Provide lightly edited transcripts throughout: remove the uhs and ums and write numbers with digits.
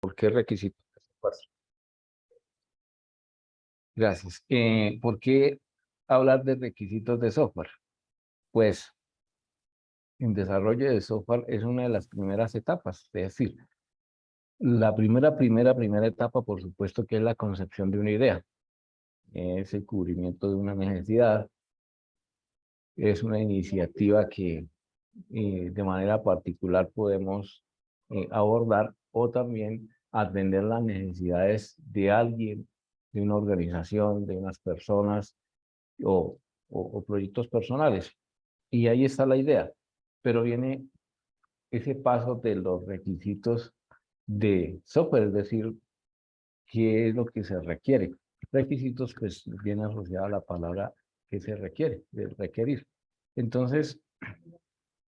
¿Por qué requisitos de software? Gracias. ¿Por qué hablar de requisitos de software? Pues en desarrollo de software es una de las primeras etapas, es decir, la primera etapa, por supuesto, que es la concepción de una idea, es el cubrimiento de una necesidad, es una iniciativa que de manera particular podemos abordar o también atender las necesidades de alguien, de una organización, de unas personas o, o proyectos personales. Y ahí está la idea. Pero viene ese paso de los requisitos de software, es decir, qué es lo que se requiere. Requisitos, pues viene asociada a la palabra que se requiere, de requerir. Entonces,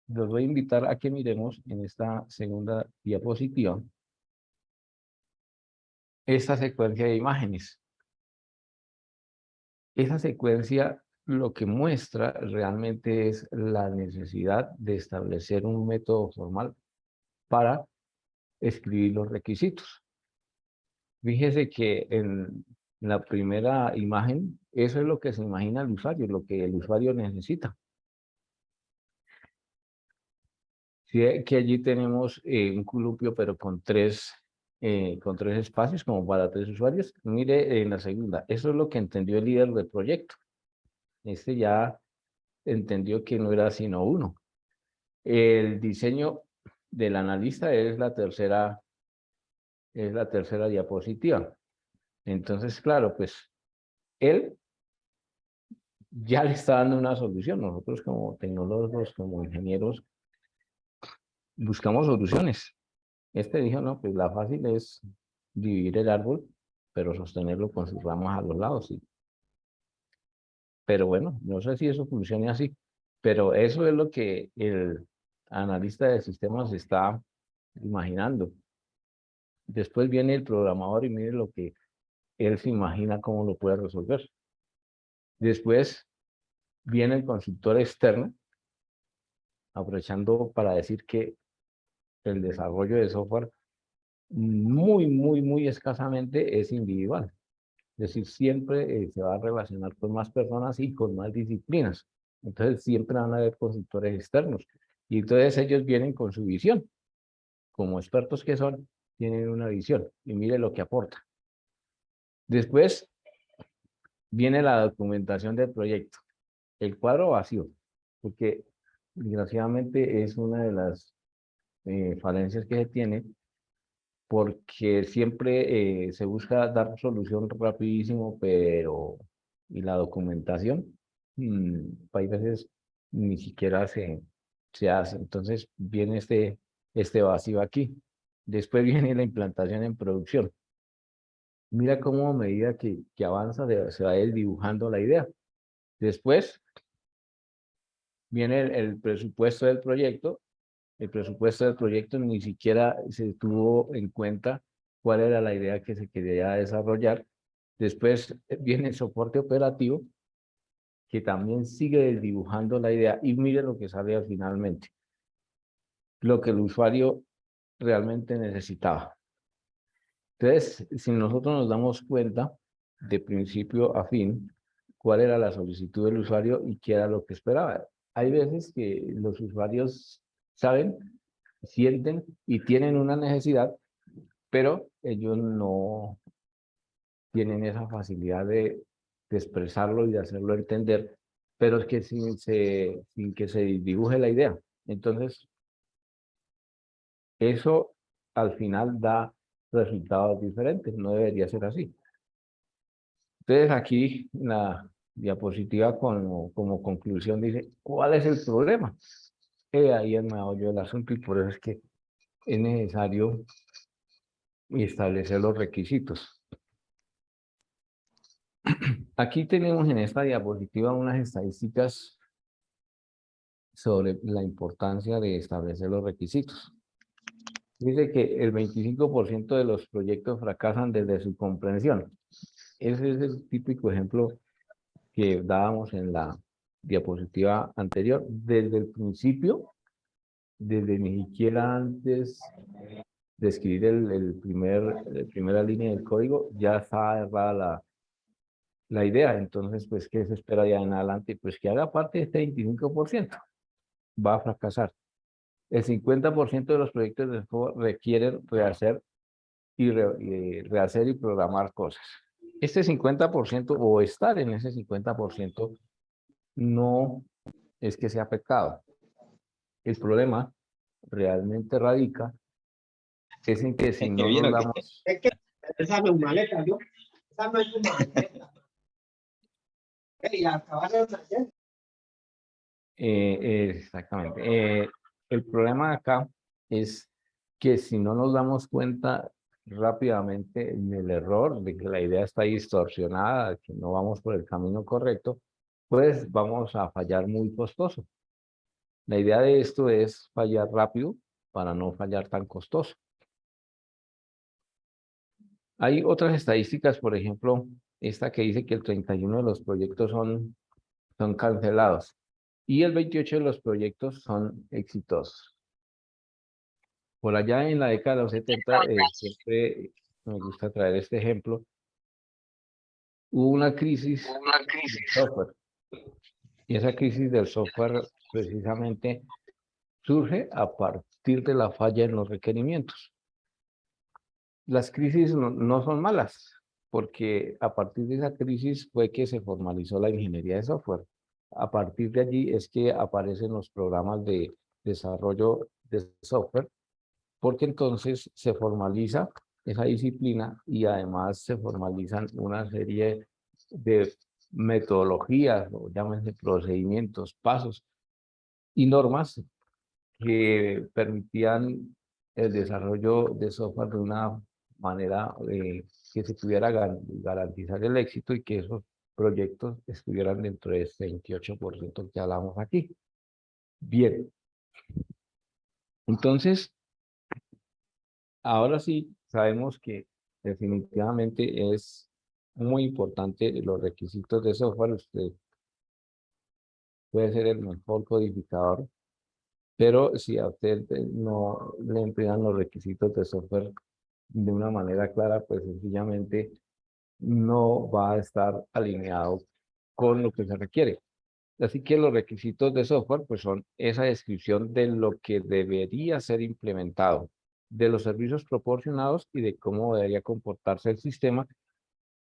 los voy a invitar a que miremos en esta segunda diapositiva esta secuencia de imágenes. Esa secuencia lo que muestra realmente es la necesidad de establecer un método formal para escribir los requisitos. Fíjese que en la primera imagen, eso es lo que se imagina el usuario, lo que el usuario necesita. Sí, que allí tenemos un columpio, pero con tres espacios, como para tres usuarios. Mire en la segunda, eso es lo que entendió el líder del proyecto. Este ya entendió que no era sino uno. El diseño del analista es la tercera diapositiva. Entonces, claro, pues él ya le está dando una solución. Nosotros como tecnólogos, como ingenieros, buscamos soluciones. Este dijo, no, pues la fácil es dividir el árbol, pero sostenerlo con sus ramas a los lados. ¿Sí? Pero bueno, no sé si eso funcione así, pero eso es lo que el analista de sistemas está imaginando. Después viene el programador y mire lo que él se imagina cómo lo puede resolver. Después viene el consultor externo, aprovechando para decir que el desarrollo de software muy escasamente es individual. Es decir, siempre se va a relacionar con más personas y con más disciplinas. Entonces, siempre van a haber consultores externos. Y entonces ellos vienen con su visión. Como expertos que son, tienen una visión. Y mire lo que aporta. Después viene la documentación del proyecto. El cuadro vacío. Porque, desgraciadamente, es una de las falencias que se tiene porque siempre se busca dar solución rapidísimo, pero y la documentación, hay veces ni siquiera se hace. Entonces viene este vacío aquí. Después viene la implantación en producción. Mira cómo a medida que avanza se va a ir dibujando la idea. Después viene el presupuesto del proyecto. El presupuesto del proyecto ni siquiera se tuvo en cuenta cuál era la idea que se quería desarrollar. Después viene el soporte operativo, que también sigue dibujando la idea y mire lo que sale finalmente, lo que el usuario realmente necesitaba. Entonces, si nosotros nos damos cuenta de principio a fin, cuál era la solicitud del usuario y qué era lo que esperaba. Hay veces que los usuarios saben, sienten y tienen una necesidad, pero ellos no tienen esa facilidad de expresarlo y de hacerlo entender, pero es que sin que se dibuje la idea. Entonces, eso al final da resultados diferentes, no debería ser así. Entonces, aquí en la diapositiva como conclusión dice, ¿cuál es el problema? Ahí es el meollo del asunto y por eso es que es necesario establecer los requisitos. Aquí tenemos en esta diapositiva unas estadísticas sobre la importancia de establecer los requisitos. Dice que el 25% de los proyectos fracasan desde su comprensión. Ese es el típico ejemplo que dábamos en la diapositiva anterior. Desde el principio, desde ni siquiera antes de escribir la primera línea del código, ya está errada la idea. Entonces, pues, ¿qué se espera ya en adelante? Pues que haga parte de este 25%. Va a fracasar. El 50% de los proyectos de software requieren rehacer rehacer y programar cosas. Este 50% o estar en ese 50% no es que sea pecado. El problema realmente radica es en que si no nos damos... Es que esa no es maleta, ¿no? Esa no es una maleta. Y acabaron de hacer. Exactamente. El problema acá es que si no nos damos cuenta rápidamente del error, de que la idea está distorsionada, de que no vamos por el camino correcto, pues vamos a fallar muy costoso. La idea de esto es fallar rápido para no fallar tan costoso. Hay otras estadísticas, por ejemplo, esta que dice que el 31 de los proyectos son cancelados y el 28 de los proyectos son exitosos. Por allá en la década de los 70, siempre me gusta traer este ejemplo, hubo una crisis del software. Y esa crisis del software precisamente surge a partir de la falla en los requerimientos. Las crisis no son malas, porque a partir de esa crisis fue que se formalizó la ingeniería de software. A partir de allí es que aparecen los programas de desarrollo de software, porque entonces se formaliza esa disciplina y además se formalizan una serie de metodologías, o llámense procedimientos, pasos y normas que permitían el desarrollo de software de una manera que se pudiera garantizar el éxito y que esos proyectos estuvieran dentro de ese 28% que hablamos aquí. Bien. Entonces, ahora sí sabemos que definitivamente es muy importante los requisitos de software. Usted puede ser el mejor codificador, pero si a usted no le emplean los requisitos de software de una manera clara, pues sencillamente no va a estar alineado con lo que se requiere. Así que los requisitos de software pues son esa descripción de lo que debería ser implementado, de los servicios proporcionados y de cómo debería comportarse el sistema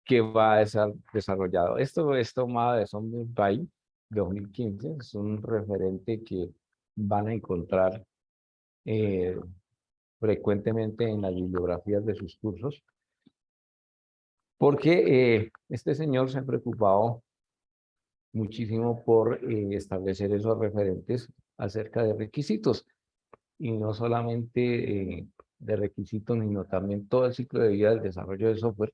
que va a ser desarrollado. Esto es tomado de Software by 2015, es un referente que van a encontrar frecuentemente en las bibliografías de sus cursos, porque este señor se ha preocupado muchísimo por establecer esos referentes acerca de requisitos, y no solamente de requisitos, sino también todo el ciclo de vida del desarrollo de software,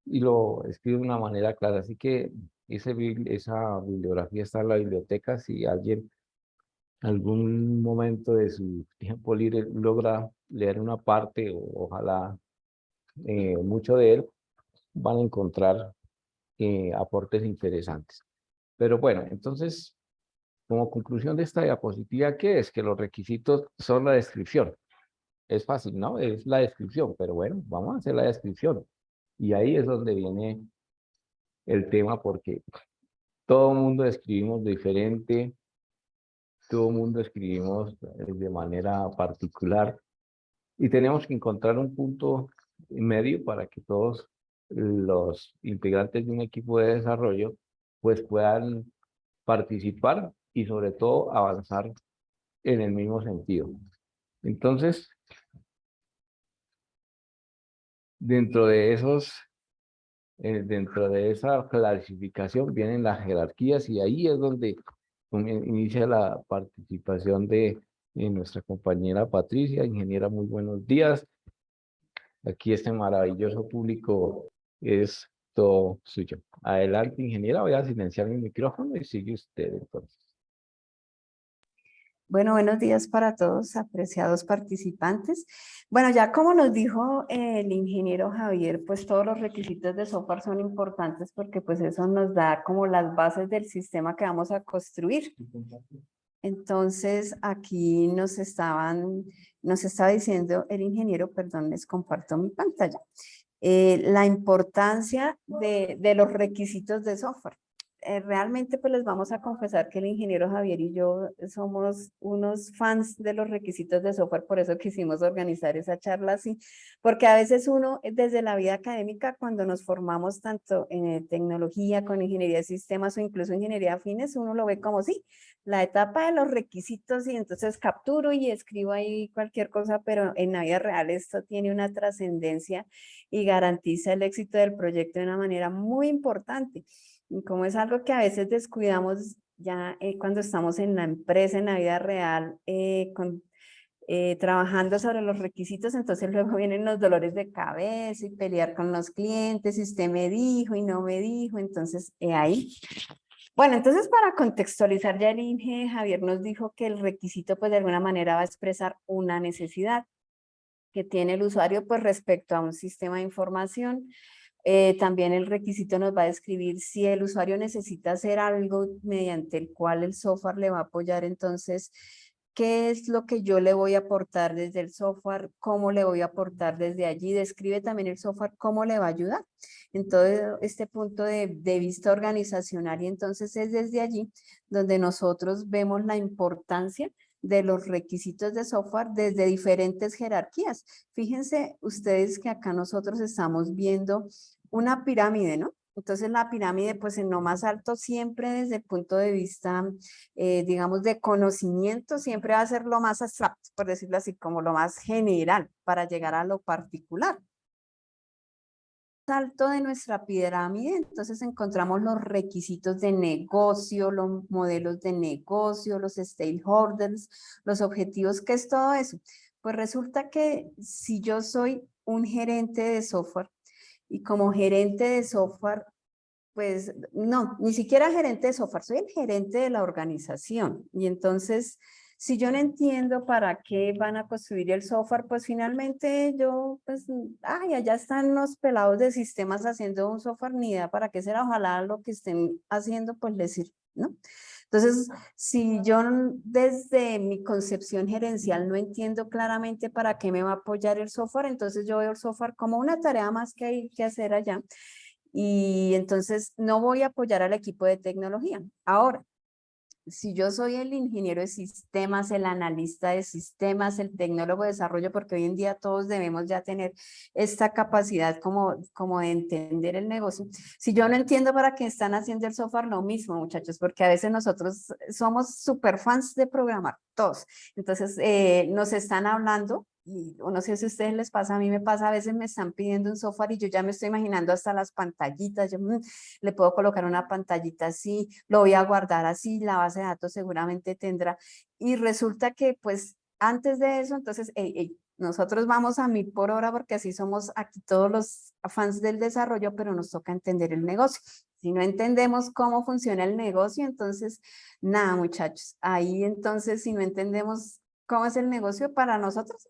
y lo escribe de una manera clara. Así que esa bibliografía está en la biblioteca. Si alguien algún momento de su tiempo libre logra leer una parte o ojalá mucho de él, van a encontrar aportes interesantes. Pero bueno, entonces, como conclusión de esta diapositiva, ¿qué es? Que los requisitos son la descripción. Es fácil, ¿no? Es la descripción, pero bueno, vamos a hacer la descripción. Y ahí es donde viene el tema, porque todo el mundo escribimos diferente, todo el mundo escribimos de manera particular, y tenemos que encontrar un punto medio para que todos los integrantes de un equipo de desarrollo pues puedan participar y sobre todo avanzar en el mismo sentido. Entonces, dentro de dentro de esa clasificación vienen las jerarquías, y ahí es donde inicia la participación de nuestra compañera Patricia. Ingeniera, muy buenos días. Aquí este maravilloso público es todo suyo. Adelante, ingeniera, voy a silenciar mi micrófono y sigue usted entonces. Bueno, buenos días para todos, apreciados participantes. Bueno, ya como nos dijo el ingeniero Javier, pues todos los requisitos de software son importantes porque pues eso nos da como las bases del sistema que vamos a construir. Entonces, aquí nos estaban nos estaba diciendo el ingeniero, perdón, les comparto mi pantalla, la importancia de los requisitos de software. Realmente pues les vamos a confesar que el ingeniero Javier y yo somos unos fans de los requisitos de software, por eso quisimos organizar esa charla así, porque a veces uno desde la vida académica, cuando nos formamos tanto en tecnología, con ingeniería de sistemas o incluso ingeniería afines, uno lo ve como sí, la etapa de los requisitos y entonces capturo y escribo ahí cualquier cosa, pero en la vida real esto tiene una trascendencia y garantiza el éxito del proyecto de una manera muy importante. Y como es algo que a veces descuidamos ya cuando estamos en la empresa, en la vida real, trabajando sobre los requisitos, entonces luego vienen los dolores de cabeza y pelear con los clientes, y usted me dijo y no me dijo, entonces ahí. Bueno, entonces para contextualizar, ya el INGE Javier nos dijo que el requisito pues de alguna manera va a expresar una necesidad que tiene el usuario pues respecto a un sistema de información. También el requisito nos va a describir si el usuario necesita hacer algo mediante el cual el software le va a apoyar, entonces, ¿qué es lo que yo le voy a aportar desde el software? ¿Cómo le voy a aportar desde allí? Describe también el software cómo le va a ayudar. En todo este punto de vista organizacional, y entonces es desde allí donde nosotros vemos la importancia de los requisitos de software desde diferentes jerarquías. Fíjense ustedes que acá nosotros estamos viendo una pirámide, ¿no? Entonces la pirámide, pues en lo más alto siempre desde el punto de vista, digamos, de conocimiento, siempre va a ser lo más abstracto, por decirlo así, como lo más general para llegar a lo particular. Alto de nuestra pirámide, entonces encontramos los requisitos de negocio, los modelos de negocio, los stakeholders, los objetivos, ¿qué es todo eso? Pues resulta que si yo soy un gerente de software y como gerente de software, pues no, ni siquiera gerente de software, soy el gerente de la organización. Y entonces, si yo no entiendo para qué van a construir el software, pues finalmente yo, pues, ay, allá están los pelados de sistemas haciendo un software, ni idea para qué será, ojalá lo que estén haciendo, pues les sirva, ¿no? Entonces, si yo desde mi concepción gerencial no entiendo claramente para qué me va a apoyar el software, entonces yo veo el software como una tarea más que hay que hacer allá. Y entonces no voy a apoyar al equipo de tecnología. Ahora, si yo soy el ingeniero de sistemas, el analista de sistemas, el tecnólogo de desarrollo, porque hoy en día todos debemos ya tener esta capacidad como de entender el negocio. Si yo no entiendo para qué están haciendo el software, lo mismo, muchachos, porque a veces nosotros somos súper fans de programar, todos. Entonces, nos están hablando y no sé si a ustedes les pasa, a mí me pasa, a veces me están pidiendo un software y yo ya me estoy imaginando hasta las pantallitas, yo le puedo colocar una pantallita así, lo voy a guardar así, la base de datos seguramente tendrá, y resulta que pues antes de eso, entonces, nosotros vamos a 1000 por hora porque así somos aquí todos los fans del desarrollo, pero nos toca entender el negocio. Si no entendemos cómo funciona el negocio, entonces, nada, muchachos, ahí entonces, si no entendemos cómo es el negocio para nosotros,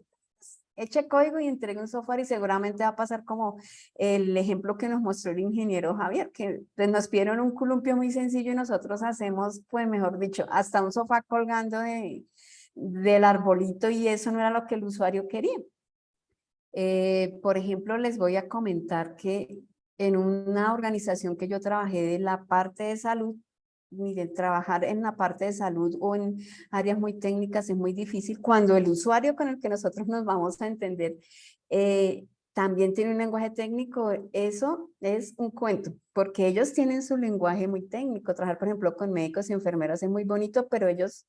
eche código y entregue un software y seguramente va a pasar como el ejemplo que nos mostró el ingeniero Javier, que pues, nos pidieron un columpio muy sencillo y nosotros hacemos, pues mejor dicho, hasta un sofá colgando del arbolito y eso no era lo que el usuario quería. Por ejemplo, les voy a comentar que en una organización que yo trabajé de la parte de salud, miren, trabajar en la parte de salud o en áreas muy técnicas es muy difícil cuando el usuario con el que nosotros nos vamos a entender también tiene un lenguaje técnico, eso es un cuento, porque ellos tienen su lenguaje muy técnico. Trabajar, por ejemplo, con médicos y enfermeras es muy bonito, pero ellos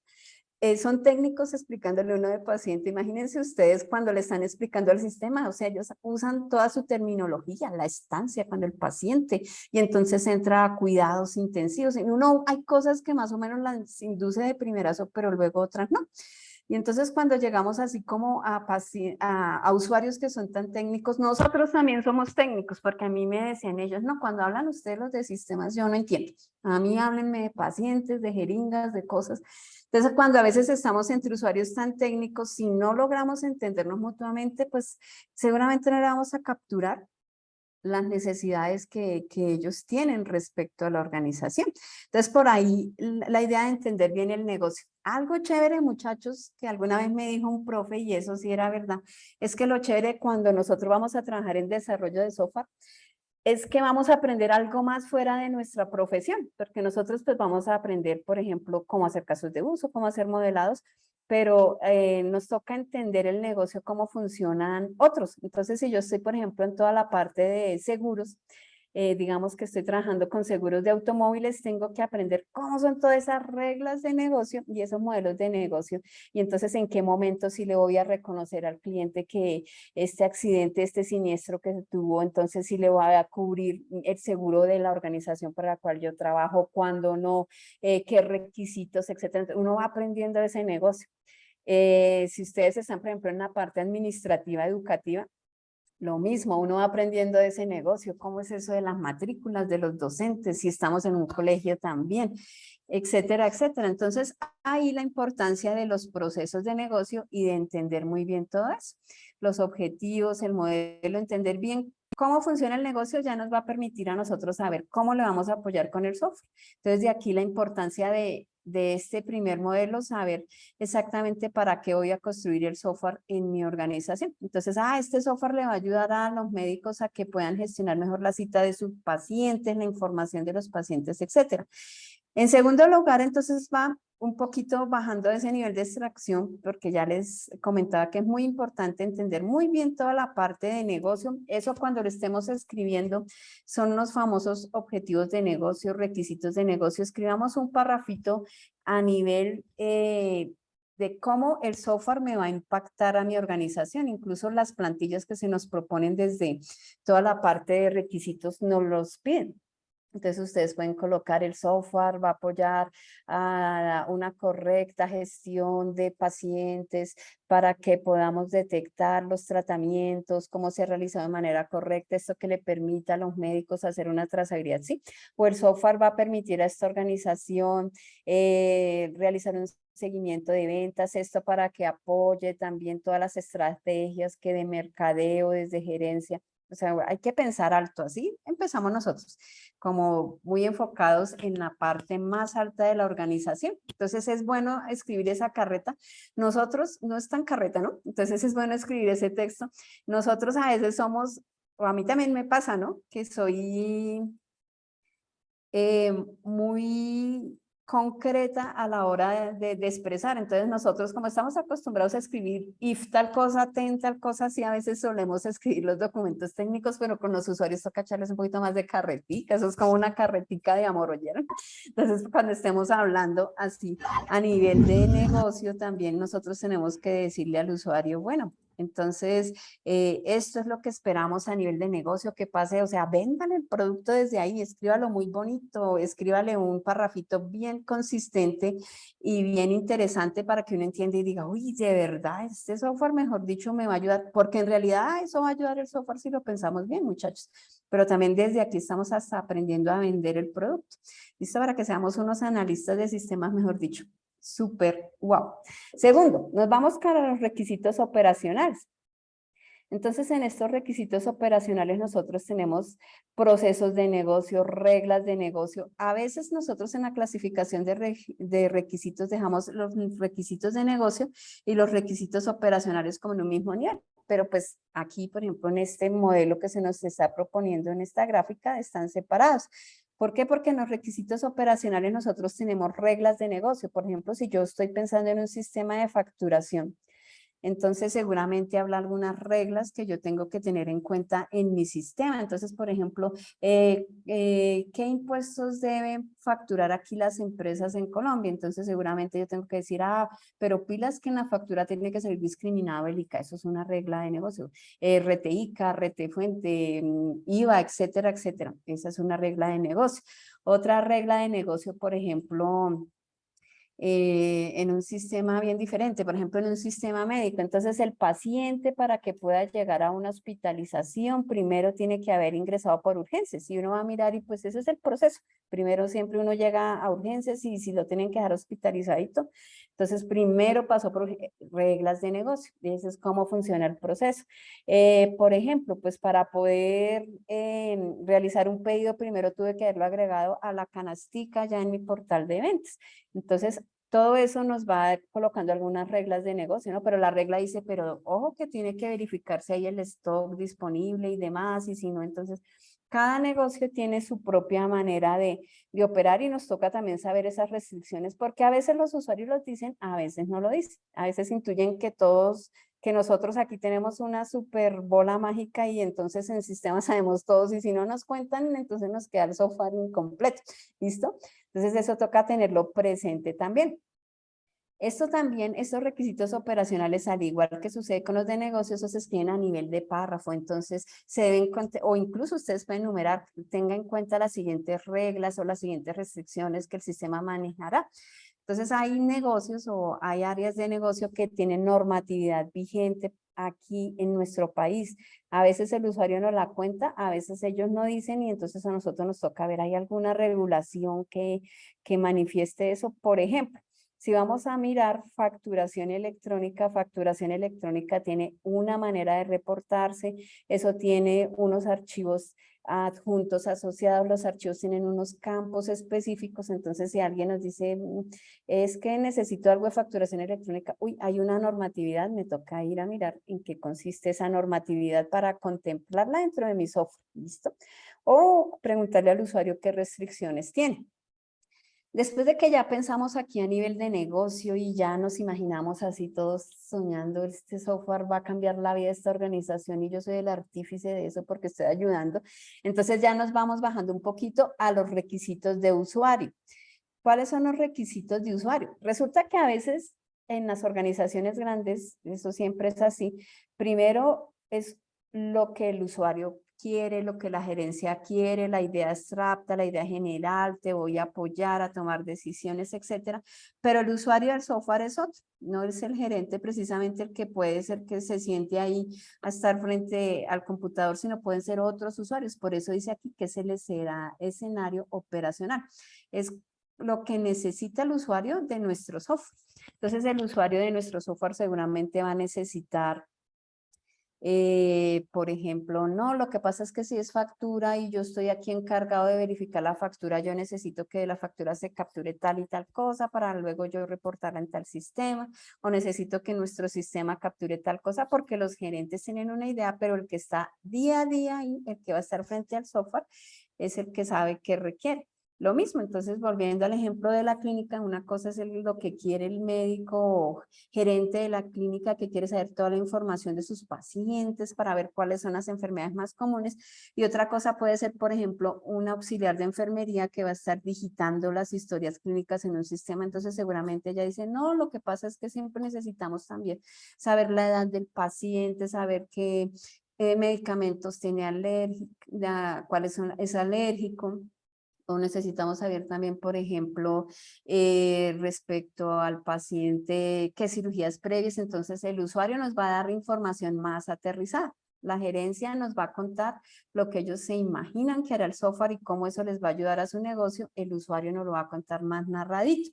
son técnicos explicándole a uno de paciente. Imagínense ustedes cuando le están explicando el sistema, o sea, ellos usan toda su terminología, la estancia cuando el paciente, y entonces entra a cuidados intensivos. Y uno, hay cosas que más o menos las induce de primerazo, pero luego otras no. Y entonces cuando llegamos así como a usuarios que son tan técnicos, nosotros también somos técnicos, porque a mí me decían ellos, no, cuando hablan ustedes los de sistemas, yo no entiendo. A mí háblenme de pacientes, de jeringas, de cosas. Entonces, cuando a veces estamos entre usuarios tan técnicos, si no logramos entendernos mutuamente, pues seguramente no le vamos a capturar las necesidades que ellos tienen respecto a la organización. Entonces, por ahí la idea de entender bien el negocio. algo chévere, muchachos, que alguna vez me dijo un profe, y eso sí era verdad, es que lo chévere cuando nosotros vamos a trabajar en desarrollo de software, es que vamos a aprender algo más fuera de nuestra profesión, porque nosotros pues vamos a aprender, por ejemplo, cómo hacer casos de uso, cómo hacer modelados, pero nos toca entender el negocio, cómo funcionan otros. Entonces, si yo estoy, por ejemplo, en toda la parte de seguros, digamos que estoy trabajando con seguros de automóviles, tengo que aprender cómo son todas esas reglas de negocio y esos modelos de negocio. Y entonces, en qué momento sí le voy a reconocer al cliente que este accidente, este siniestro que se tuvo, entonces sí le voy a cubrir el seguro de la organización para la cual yo trabajo, cuándo no, qué requisitos, etcétera. Uno va aprendiendo de ese negocio. Si ustedes están, por ejemplo, en la parte administrativa educativa, lo mismo, uno va aprendiendo de ese negocio, cómo es eso de las matrículas de los docentes, si estamos en un colegio también, etcétera, etcétera. Entonces, ahí la importancia de los procesos de negocio y de entender muy bien todo eso. Los objetivos, el modelo, entender bien cómo funciona el negocio ya nos va a permitir a nosotros saber cómo le vamos a apoyar con el software. Entonces, de aquí la importancia de este primer modelo, saber exactamente para qué voy a construir el software en mi organización. Entonces, este software le va a ayudar a los médicos a que puedan gestionar mejor la cita de sus pacientes, la información de los pacientes, etcétera. En segundo lugar, entonces va un poquito bajando ese nivel de extracción, porque ya les comentaba que es muy importante entender muy bien toda la parte de negocio. Eso cuando lo estemos escribiendo son los famosos objetivos de negocio, requisitos de negocio. Escribamos un parrafito a nivel de cómo el software me va a impactar a mi organización. Incluso las plantillas que se nos proponen desde toda la parte de requisitos nos los piden. Entonces ustedes pueden colocar el software, va a apoyar a una correcta gestión de pacientes para que podamos detectar los tratamientos, cómo se ha realizado de manera correcta, esto que le permita a los médicos hacer una trazabilidad, ¿sí? O el software va a permitir a esta organización realizar un seguimiento de ventas, esto para que apoye también todas las estrategias que de mercadeo, desde gerencia. O sea, hay que pensar alto, así empezamos nosotros, como muy enfocados en la parte más alta de la organización. Entonces es bueno escribir esa carreta. Nosotros, no es tan carreta, ¿no? Entonces es bueno escribir ese texto. Nosotros a veces somos, o a mí también me pasa, ¿no? Que soy muy concreta a la hora de expresar. Entonces nosotros, como estamos acostumbrados a escribir if tal cosa, ten tal cosa, sí a veces solemos escribir los documentos técnicos, pero con los usuarios toca echarles un poquito más de carretica. Eso es como una carretica de amor, ¿oyeron? Entonces cuando estemos hablando así a nivel de negocio, también nosotros tenemos que decirle al usuario, bueno, entonces, esto es lo que esperamos a nivel de negocio que pase, o sea, vendan el producto desde ahí, escríbalo muy bonito, escríbale un parrafito bien consistente y bien interesante para que uno entienda y diga, uy, de verdad, este software, mejor dicho, me va a ayudar, porque en realidad eso va a ayudar el software si lo pensamos bien, muchachos, pero también desde aquí estamos hasta aprendiendo a vender el producto, ¿listo? Para que seamos unos analistas de sistemas, mejor dicho. Súper, wow. Segundo, nos vamos para los requisitos operacionales. Entonces, en estos requisitos operacionales nosotros tenemos procesos de negocio, reglas de negocio. A veces nosotros en la clasificación de requisitos dejamos los requisitos de negocio y los requisitos operacionales como en un mismo nivel. Pero pues aquí, por ejemplo, en este modelo que se nos está proponiendo en esta gráfica, están separados. ¿Por qué? Porque en los requisitos operacionales nosotros tenemos reglas de negocio. Por ejemplo, si yo estoy pensando en un sistema de facturación, entonces seguramente habrá algunas reglas que yo tengo que tener en cuenta en mi sistema. Entonces, por ejemplo, ¿qué impuestos deben facturar aquí las empresas en Colombia? Entonces seguramente yo tengo que decir, pero pilas que en la factura tiene que ser discriminada bélica. Eso es una regla de negocio. RTICA, RT Fuente, IVA, etcétera, etcétera. Esa es una regla de negocio. Otra regla de negocio, por ejemplo, en un sistema bien diferente, por ejemplo, en un sistema médico. Entonces, el paciente para que pueda llegar a una hospitalización, primero tiene que haber ingresado por urgencias. Si uno va a mirar y pues ese es el proceso. Primero siempre uno llega a urgencias y si lo tienen que dejar hospitalizadito, entonces primero pasó por reglas de negocio. Y eso es cómo funciona el proceso. Por ejemplo, pues para poder realizar un pedido, primero tuve que haberlo agregado a la canastica ya en mi portal de ventas. Entonces, todo eso nos va colocando algunas reglas de negocio, ¿no? Pero la regla dice, pero ojo que tiene que verificarse ahí el stock disponible y demás, y si no, entonces cada negocio tiene su propia manera de operar y nos toca también saber esas restricciones, porque a veces los usuarios los dicen, a veces no lo dicen, a veces intuyen que todos, que nosotros aquí tenemos una super bola mágica y entonces en el sistema sabemos todos y si no nos cuentan, entonces nos queda el software incompleto, ¿listo? Entonces eso toca tenerlo presente también. Esto también, estos requisitos operacionales, al igual que sucede con los de negocios, esos se escriben a nivel de párrafo, entonces se deben, o incluso ustedes pueden enumerar, tenga en cuenta las siguientes reglas o las siguientes restricciones que el sistema manejará. Entonces hay negocios o hay áreas de negocio que tienen normatividad vigente aquí en nuestro país. A veces el usuario no la cuenta, a veces ellos no dicen y entonces a nosotros nos toca ver, ¿hay alguna regulación que manifieste eso? Por ejemplo, si vamos a mirar facturación electrónica tiene una manera de reportarse, eso tiene unos archivos adjuntos asociados, los archivos tienen unos campos específicos, entonces si alguien nos dice, es que necesito algo de facturación electrónica, uy, hay una normatividad, me toca ir a mirar en qué consiste esa normatividad para contemplarla dentro de mi software, ¿listo? O preguntarle al usuario qué restricciones tiene. Después de que ya pensamos aquí a nivel de negocio y ya nos imaginamos así todos soñando, este software va a cambiar la vida de esta organización y yo soy el artífice de eso porque estoy ayudando, entonces ya nos vamos bajando un poquito a los requisitos de usuario. ¿Cuáles son los requisitos de usuario? Resulta que a veces en las organizaciones grandes, eso siempre es así, primero es lo que el usuario quiere, lo que la gerencia quiere, la idea abstracta, la idea general, te voy a apoyar a tomar decisiones, etcétera, pero el usuario del software es otro, no es el gerente precisamente el que puede ser que se siente ahí a estar frente al computador, sino pueden ser otros usuarios, por eso dice aquí que se les será escenario operacional, es lo que necesita el usuario de nuestro software. Entonces el usuario de nuestro software seguramente va a necesitar por ejemplo, no, lo que pasa es que si es factura y yo estoy aquí encargado de verificar la factura, yo necesito que de la factura se capture tal y tal cosa para luego yo reportarla en tal sistema, o necesito que nuestro sistema capture tal cosa porque los gerentes tienen una idea, pero el que está día a día ahí, el que va a estar frente al software, es el que sabe qué requiere. Lo mismo, entonces volviendo al ejemplo de la clínica, una cosa es lo que quiere el médico o gerente de la clínica que quiere saber toda la información de sus pacientes para ver cuáles son las enfermedades más comunes y otra cosa puede ser, por ejemplo, un auxiliar de enfermería que va a estar digitando las historias clínicas en un sistema, entonces seguramente ella dice, no, lo que pasa es que siempre necesitamos también saber la edad del paciente, saber qué medicamentos tiene cuáles son, es alérgico. O necesitamos saber también, por ejemplo, respecto al paciente, qué cirugías previas, entonces el usuario nos va a dar información más aterrizada. La gerencia nos va a contar lo que ellos se imaginan que hará el software y cómo eso les va a ayudar a su negocio, el usuario nos lo va a contar más narradito.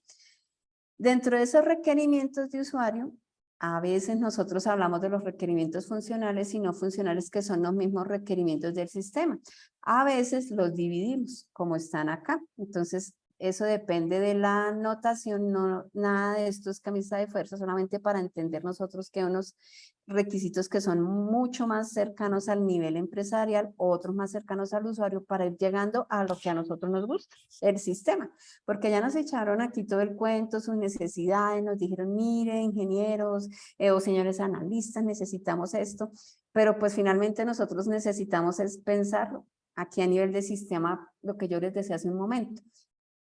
Dentro de esos requerimientos de usuario, a veces nosotros hablamos de los requerimientos funcionales y no funcionales que son los mismos requerimientos del sistema. A veces los dividimos como están acá. Entonces, eso depende de la notación, no, nada de esto es camisa de fuerza, solamente para entender nosotros que unos requisitos que son mucho más cercanos al nivel empresarial, otros más cercanos al usuario para ir llegando a lo que a nosotros nos gusta, el sistema. Porque ya nos echaron aquí todo el cuento, sus necesidades, nos dijeron, mire, ingenieros o señores analistas, necesitamos esto, pero pues finalmente nosotros necesitamos es pensarlo aquí a nivel de sistema, lo que yo les decía hace un momento.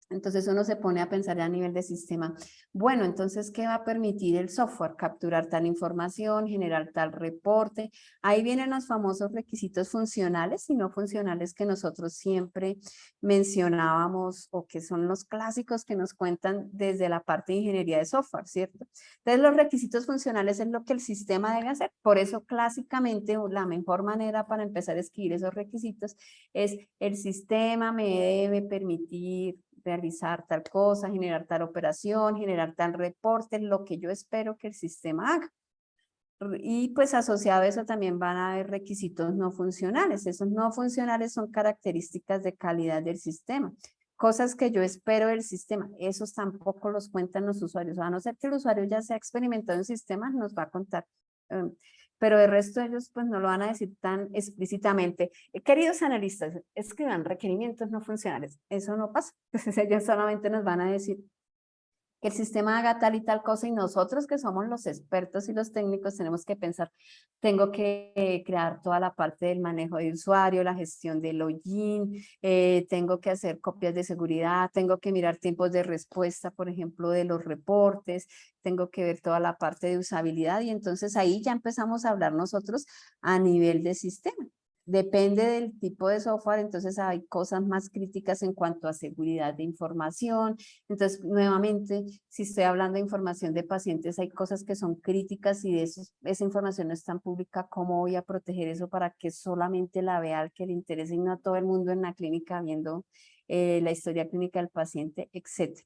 Entonces uno se pone a pensar a nivel de sistema, bueno, entonces, ¿qué va a permitir el software? Capturar tal información, generar tal reporte. Ahí vienen los famosos requisitos funcionales y no funcionales que nosotros siempre mencionábamos o que son los clásicos que nos cuentan desde la parte de ingeniería de software, ¿cierto? Entonces los requisitos funcionales es lo que el sistema debe hacer. Por eso clásicamente la mejor manera para empezar a escribir esos requisitos es el sistema me debe permitir realizar tal cosa, generar tal operación, generar tal reporte, lo que yo espero que el sistema haga. Y pues asociado a eso también van a haber requisitos no funcionales. Esos no funcionales son características de calidad del sistema. cosas que yo espero del sistema, esos tampoco los cuentan los usuarios, a no ser que el usuario ya sea experimentado en sistemas, nos va a contar. Pero el resto de ellos pues no lo van a decir tan explícitamente. Queridos analistas, escriban requerimientos no funcionales. Eso no pasa. Entonces ellos solamente nos van a decir que el sistema haga tal y tal cosa y nosotros que somos los expertos y los técnicos tenemos que pensar, tengo que crear toda la parte del manejo de usuario, la gestión del login, tengo que hacer copias de seguridad, tengo que mirar tiempos de respuesta, por ejemplo, de los reportes, tengo que ver toda la parte de usabilidad y entonces ahí ya empezamos a hablar nosotros a nivel de sistema. Depende del tipo de software, entonces hay cosas más críticas en cuanto a seguridad de información. Entonces, nuevamente, si estoy hablando de información de pacientes, hay cosas que son críticas y esa información no es tan pública. ¿Cómo voy a proteger eso para que solamente la vea al que le interese y no a todo el mundo en la clínica viendo la historia clínica del paciente, etcétera?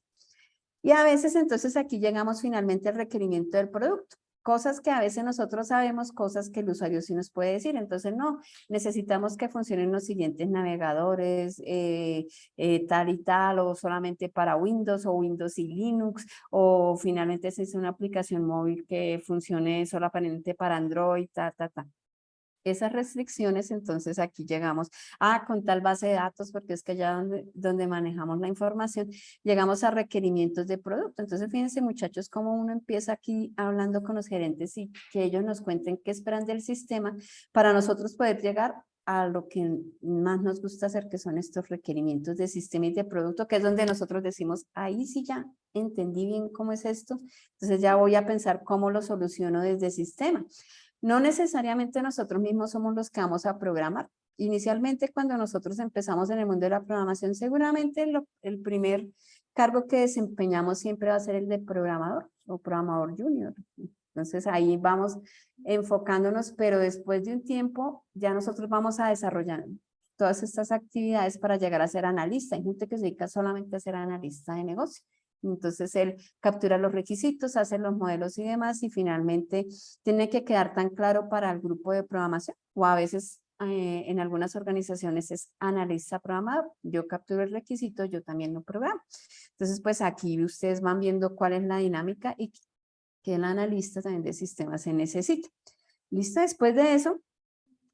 Y a veces, entonces, aquí llegamos finalmente al requerimiento del producto. Cosas que a veces nosotros sabemos, cosas que el usuario sí nos puede decir. Entonces, no, necesitamos que funcionen los siguientes navegadores, tal y tal, o solamente para Windows, o Windows y Linux, o finalmente se hizo una aplicación móvil que funcione solamente para Android, Esas restricciones, entonces aquí llegamos con tal base de datos, porque es que allá donde manejamos la información, llegamos a requerimientos de producto. Entonces, fíjense, muchachos, cómo uno empieza aquí hablando con los gerentes y que ellos nos cuenten qué esperan del sistema para nosotros poder llegar a lo que más nos gusta hacer, que son estos requerimientos de sistema y de producto, que es donde nosotros decimos, ahí sí ya entendí bien cómo es esto, entonces ya voy a pensar cómo lo soluciono desde sistema. No necesariamente nosotros mismos somos los que vamos a programar. Inicialmente, cuando nosotros empezamos en el mundo de la programación, seguramente el primer cargo que desempeñamos siempre va a ser el de programador o programador junior. Entonces ahí vamos enfocándonos, pero después de un tiempo ya nosotros vamos a desarrollar todas estas actividades para llegar a ser analista. Hay gente que se dedica solamente a ser analista de negocio. Entonces él captura los requisitos, hace los modelos y demás y finalmente tiene que quedar tan claro para el grupo de programación o a veces en algunas organizaciones es analista programador. Yo capturo el requisito, yo también lo programo. Entonces pues aquí ustedes van viendo cuál es la dinámica y que el analista también de sistemas se necesita. ¿Listo? Después de eso,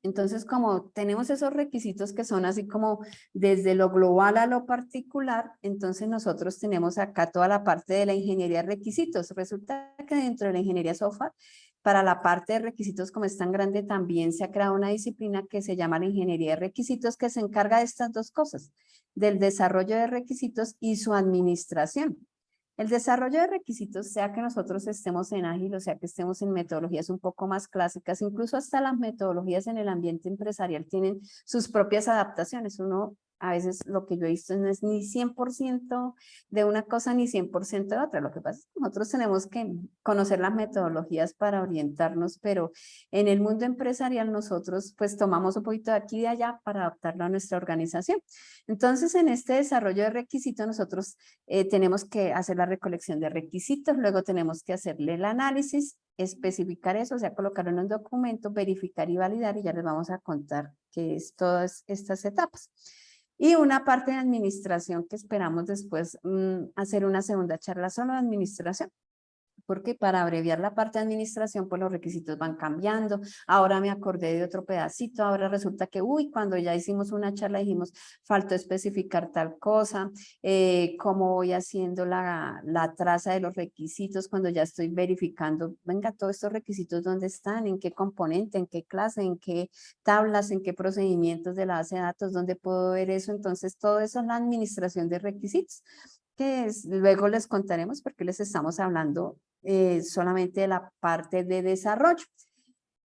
entonces, como tenemos esos requisitos que son así como desde lo global a lo particular, entonces nosotros tenemos acá toda la parte de la ingeniería de requisitos. Resulta que dentro de la ingeniería software, para la parte de requisitos como es tan grande, también se ha creado una disciplina que se llama la ingeniería de requisitos, que se encarga de estas dos cosas, del desarrollo de requisitos y su administración. El desarrollo de requisitos, sea que nosotros estemos en ágil o sea que estemos en metodologías un poco más clásicas, incluso hasta las metodologías en el ambiente empresarial tienen sus propias adaptaciones. Uno, a veces lo que yo he visto no es ni 100% de una cosa ni 100% de otra. Lo que pasa es que nosotros tenemos que conocer las metodologías para orientarnos, pero en el mundo empresarial nosotros pues tomamos un poquito de aquí y de allá para adaptarlo a nuestra organización. Entonces, en este desarrollo de requisitos nosotros tenemos que hacer la recolección de requisitos, luego tenemos que hacerle el análisis, especificar eso, o sea, colocarlo en un documento, verificar y validar, y ya les vamos a contar qué es todas estas etapas. Y una parte de administración que esperamos después hacer una segunda charla solo de administración. Porque para abreviar la parte de administración, pues los requisitos van cambiando. Ahora me acordé de otro pedacito, ahora resulta que, cuando ya hicimos una charla dijimos, faltó especificar tal cosa, cómo voy haciendo la traza de los requisitos cuando ya estoy verificando, venga, todos estos requisitos, ¿dónde están? ¿En qué componente? ¿En qué clase? ¿En qué tablas? ¿En qué procedimientos de la base de datos? ¿Dónde puedo ver eso? Entonces, todo eso es la administración de requisitos, luego les contaremos porque les estamos hablando solamente de la parte de desarrollo.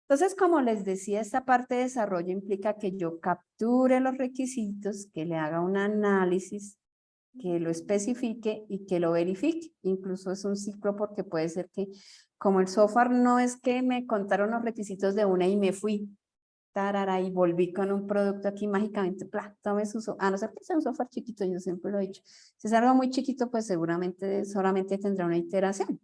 Entonces, como les decía, esta parte de desarrollo implica que yo capture los requisitos, que le haga un análisis, que lo especifique y que lo verifique. Incluso es un ciclo porque puede ser que, como el software no es que me contaron los requisitos de una y me fui, y volví con un producto aquí mágicamente, tome a no ser que sea un software chiquito, yo siempre lo he dicho. Si es algo muy chiquito, pues seguramente solamente tendrá una iteración.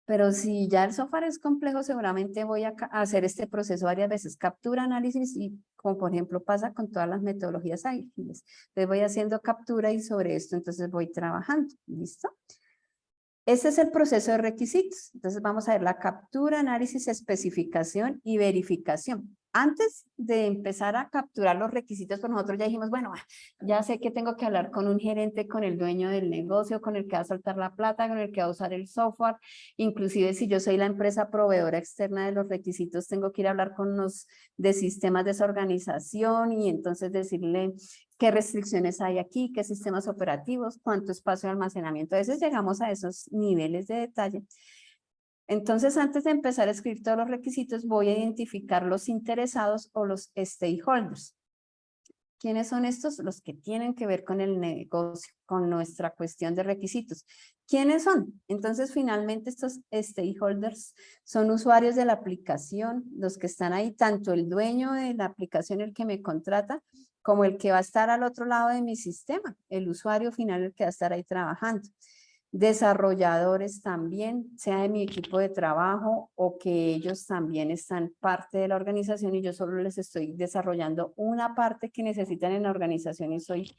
Pero si ya el software es complejo, seguramente voy a hacer este proceso varias veces, captura, análisis y como por ejemplo pasa con todas las metodologías ágiles. Entonces voy haciendo captura y sobre esto entonces voy trabajando. ¿Listo? Ese es el proceso de requisitos. Entonces vamos a ver la captura, análisis, especificación y verificación. Antes de empezar a capturar los requisitos, pues nosotros ya dijimos, bueno, ya sé que tengo que hablar con un gerente, con el dueño del negocio, con el que va a soltar la plata, con el que va a usar el software. Inclusive si yo soy la empresa proveedora externa de los requisitos, tengo que ir a hablar con los de sistemas de esa organización y entonces decirle qué restricciones hay aquí, qué sistemas operativos, cuánto espacio de almacenamiento. A veces llegamos a esos niveles de detalle. Entonces, antes de empezar a escribir todos los requisitos, voy a identificar los interesados o los stakeholders. ¿Quiénes son estos? Los que tienen que ver con el negocio, con nuestra cuestión de requisitos. ¿Quiénes son? Entonces, finalmente, estos stakeholders son usuarios de la aplicación, los que están ahí, tanto el dueño de la aplicación, el que me contrata, como el que va a estar al otro lado de mi sistema, el usuario final, el que va a estar ahí trabajando. Desarrolladores también, sea de mi equipo de trabajo o que ellos también están parte de la organización y yo solo les estoy desarrollando una parte que necesitan en la organización y soy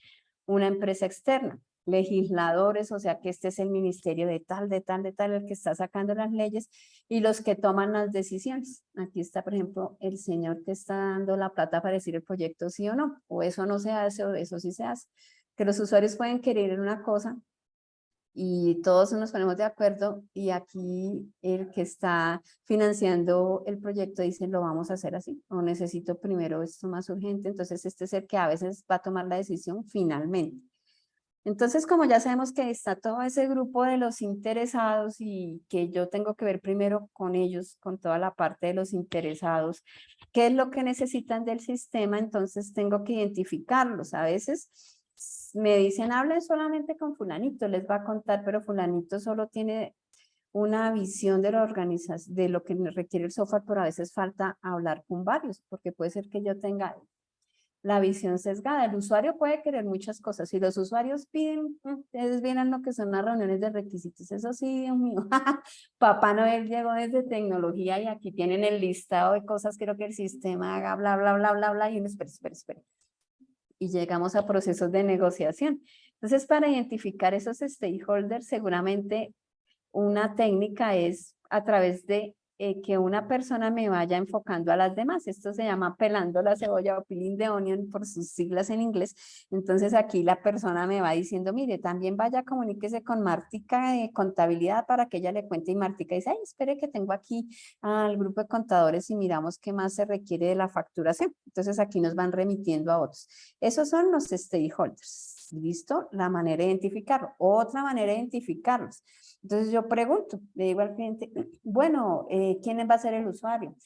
una empresa externa. Legisladores, o sea que este es el ministerio de tal, el que está sacando las leyes y los que toman las decisiones. Aquí está, por ejemplo, el señor que está dando la plata para decir el proyecto sí o no, o eso no se hace o eso sí se hace. Que los usuarios pueden querer una cosa y todos nos ponemos de acuerdo y aquí el que está financiando el proyecto dice lo vamos a hacer así o necesito primero esto más urgente, entonces este es el que a veces va a tomar la decisión finalmente. Entonces, como ya sabemos que está todo ese grupo de los interesados y que yo tengo que ver primero con ellos, con toda la parte de los interesados, qué es lo que necesitan del sistema, entonces tengo que identificarlos. A veces me dicen, hablen solamente con fulanito, les va a contar, pero fulanito solo tiene una visión de la organización, de lo que requiere el software, pero a veces falta hablar con varios, porque puede ser que yo tenga la visión sesgada. El usuario puede querer muchas cosas. Si los usuarios piden, ustedes vieran lo que son las reuniones de requisitos. Eso sí, Dios mío. Papá Noel llegó desde tecnología y aquí tienen el listado de cosas. Quiero que el sistema haga bla, bla, bla, bla, bla. Y uno espera. Y llegamos a procesos de negociación. Entonces, para identificar esos stakeholders, seguramente una técnica es a través de que una persona me vaya enfocando a las demás. Esto se llama pelando la cebolla o peeling the onion por sus siglas en inglés. Entonces aquí la persona me va diciendo, mire, también vaya, comuníquese con Martica de contabilidad para que ella le cuente y Martica dice, ay, espere que tengo aquí al grupo de contadores y miramos qué más se requiere de la facturación. Entonces aquí nos van remitiendo a otros. Esos son los stakeholders. ¿Listo? La manera de identificarlo. Otra manera de identificarlos. Entonces yo pregunto, le digo al cliente, bueno, ¿quién va a ser el usuario?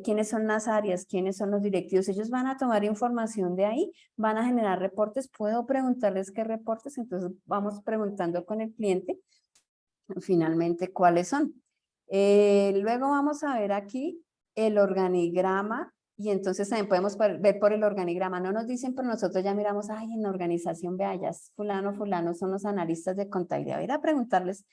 ¿Quiénes son las áreas? ¿Quiénes son los directivos? Ellos van a tomar información de ahí, van a generar reportes. ¿Puedo preguntarles qué reportes? Entonces vamos preguntando con el cliente finalmente cuáles son. Luego vamos a ver aquí el organigrama y entonces también podemos ver por el organigrama. No nos dicen, pero nosotros ya miramos, ay, en la organización, vea, ya fulano son los analistas de contabilidad. Voy a ir a preguntarles,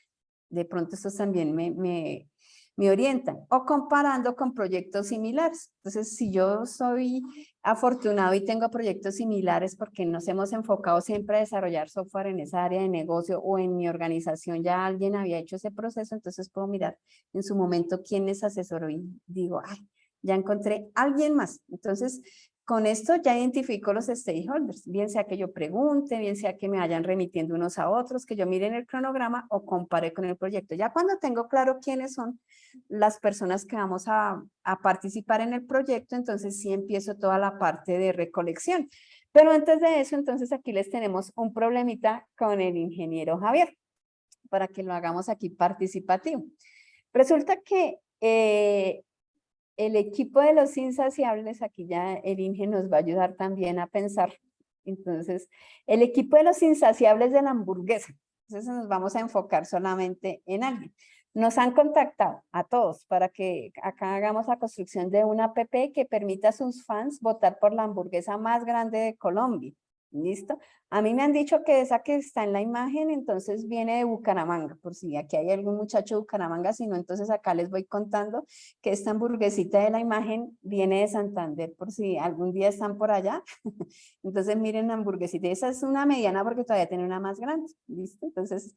de pronto estos también me orientan. O comparando con proyectos similares. Entonces, si yo soy afortunado y tengo proyectos similares porque nos hemos enfocado siempre a desarrollar software en esa área de negocio o en mi organización ya alguien había hecho ese proceso, entonces puedo mirar en su momento quién les asesoró y digo, ay, ya encontré a alguien más. Entonces, con esto ya identifico los stakeholders, bien sea que yo pregunte, bien sea que me vayan remitiendo unos a otros, que yo mire en el cronograma o compare con el proyecto. Ya cuando tengo claro quiénes son las personas que vamos a participar en el proyecto, entonces sí empiezo toda la parte de recolección. Pero antes de eso, entonces aquí les tenemos un problemita con el ingeniero Javier, para que lo hagamos aquí participativo. Resulta que el equipo de los insaciables, aquí ya el Inge nos va a ayudar también a pensar. Entonces, el equipo de los insaciables de la hamburguesa. Entonces nos vamos a enfocar solamente en alguien. Nos han contactado a todos para que acá hagamos la construcción de una app que permita a sus fans votar por la hamburguesa más grande de Colombia. ¿Listo? A mí me han dicho que esa que está en la imagen, entonces viene de Bucaramanga, por si aquí hay algún muchacho de Bucaramanga, si no, entonces acá les voy contando que esta hamburguesita de la imagen viene de Santander, por si algún día están por allá. Entonces miren la hamburguesita, esa es una mediana porque todavía tiene una más grande, ¿listo? Entonces,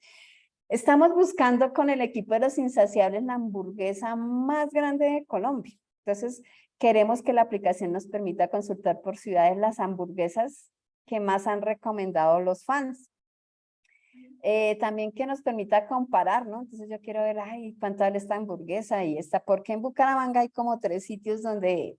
estamos buscando con el equipo de los insaciables la hamburguesa más grande de Colombia. Entonces, queremos que la aplicación nos permita consultar por ciudades las hamburguesas que más han recomendado los fans. También que nos permita comparar, ¿no? Entonces yo quiero ver, ay, ¿cuánto vale esta hamburguesa? Y esta, porque en Bucaramanga hay como 3 sitios donde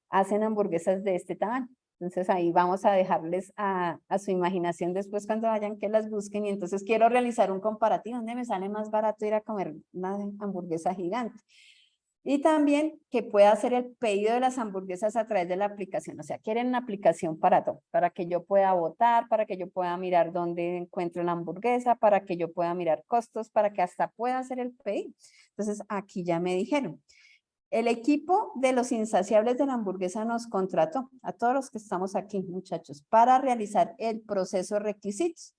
hacen hamburguesas de este tamaño. Entonces ahí vamos a dejarles a su imaginación después cuando vayan que las busquen. Y entonces quiero realizar un comparativo donde me sale más barato ir a comer una hamburguesa gigante. Y también que pueda hacer el pedido de las hamburguesas a través de la aplicación. O sea, quieren una aplicación para todo, para que yo pueda votar, para que yo pueda mirar dónde encuentro la hamburguesa, para que yo pueda mirar costos, para que hasta pueda hacer el pedido. Entonces, aquí ya me dijeron. El equipo de los insaciables de la hamburguesa nos contrató, a todos los que estamos aquí, muchachos, para realizar el proceso de requisitos.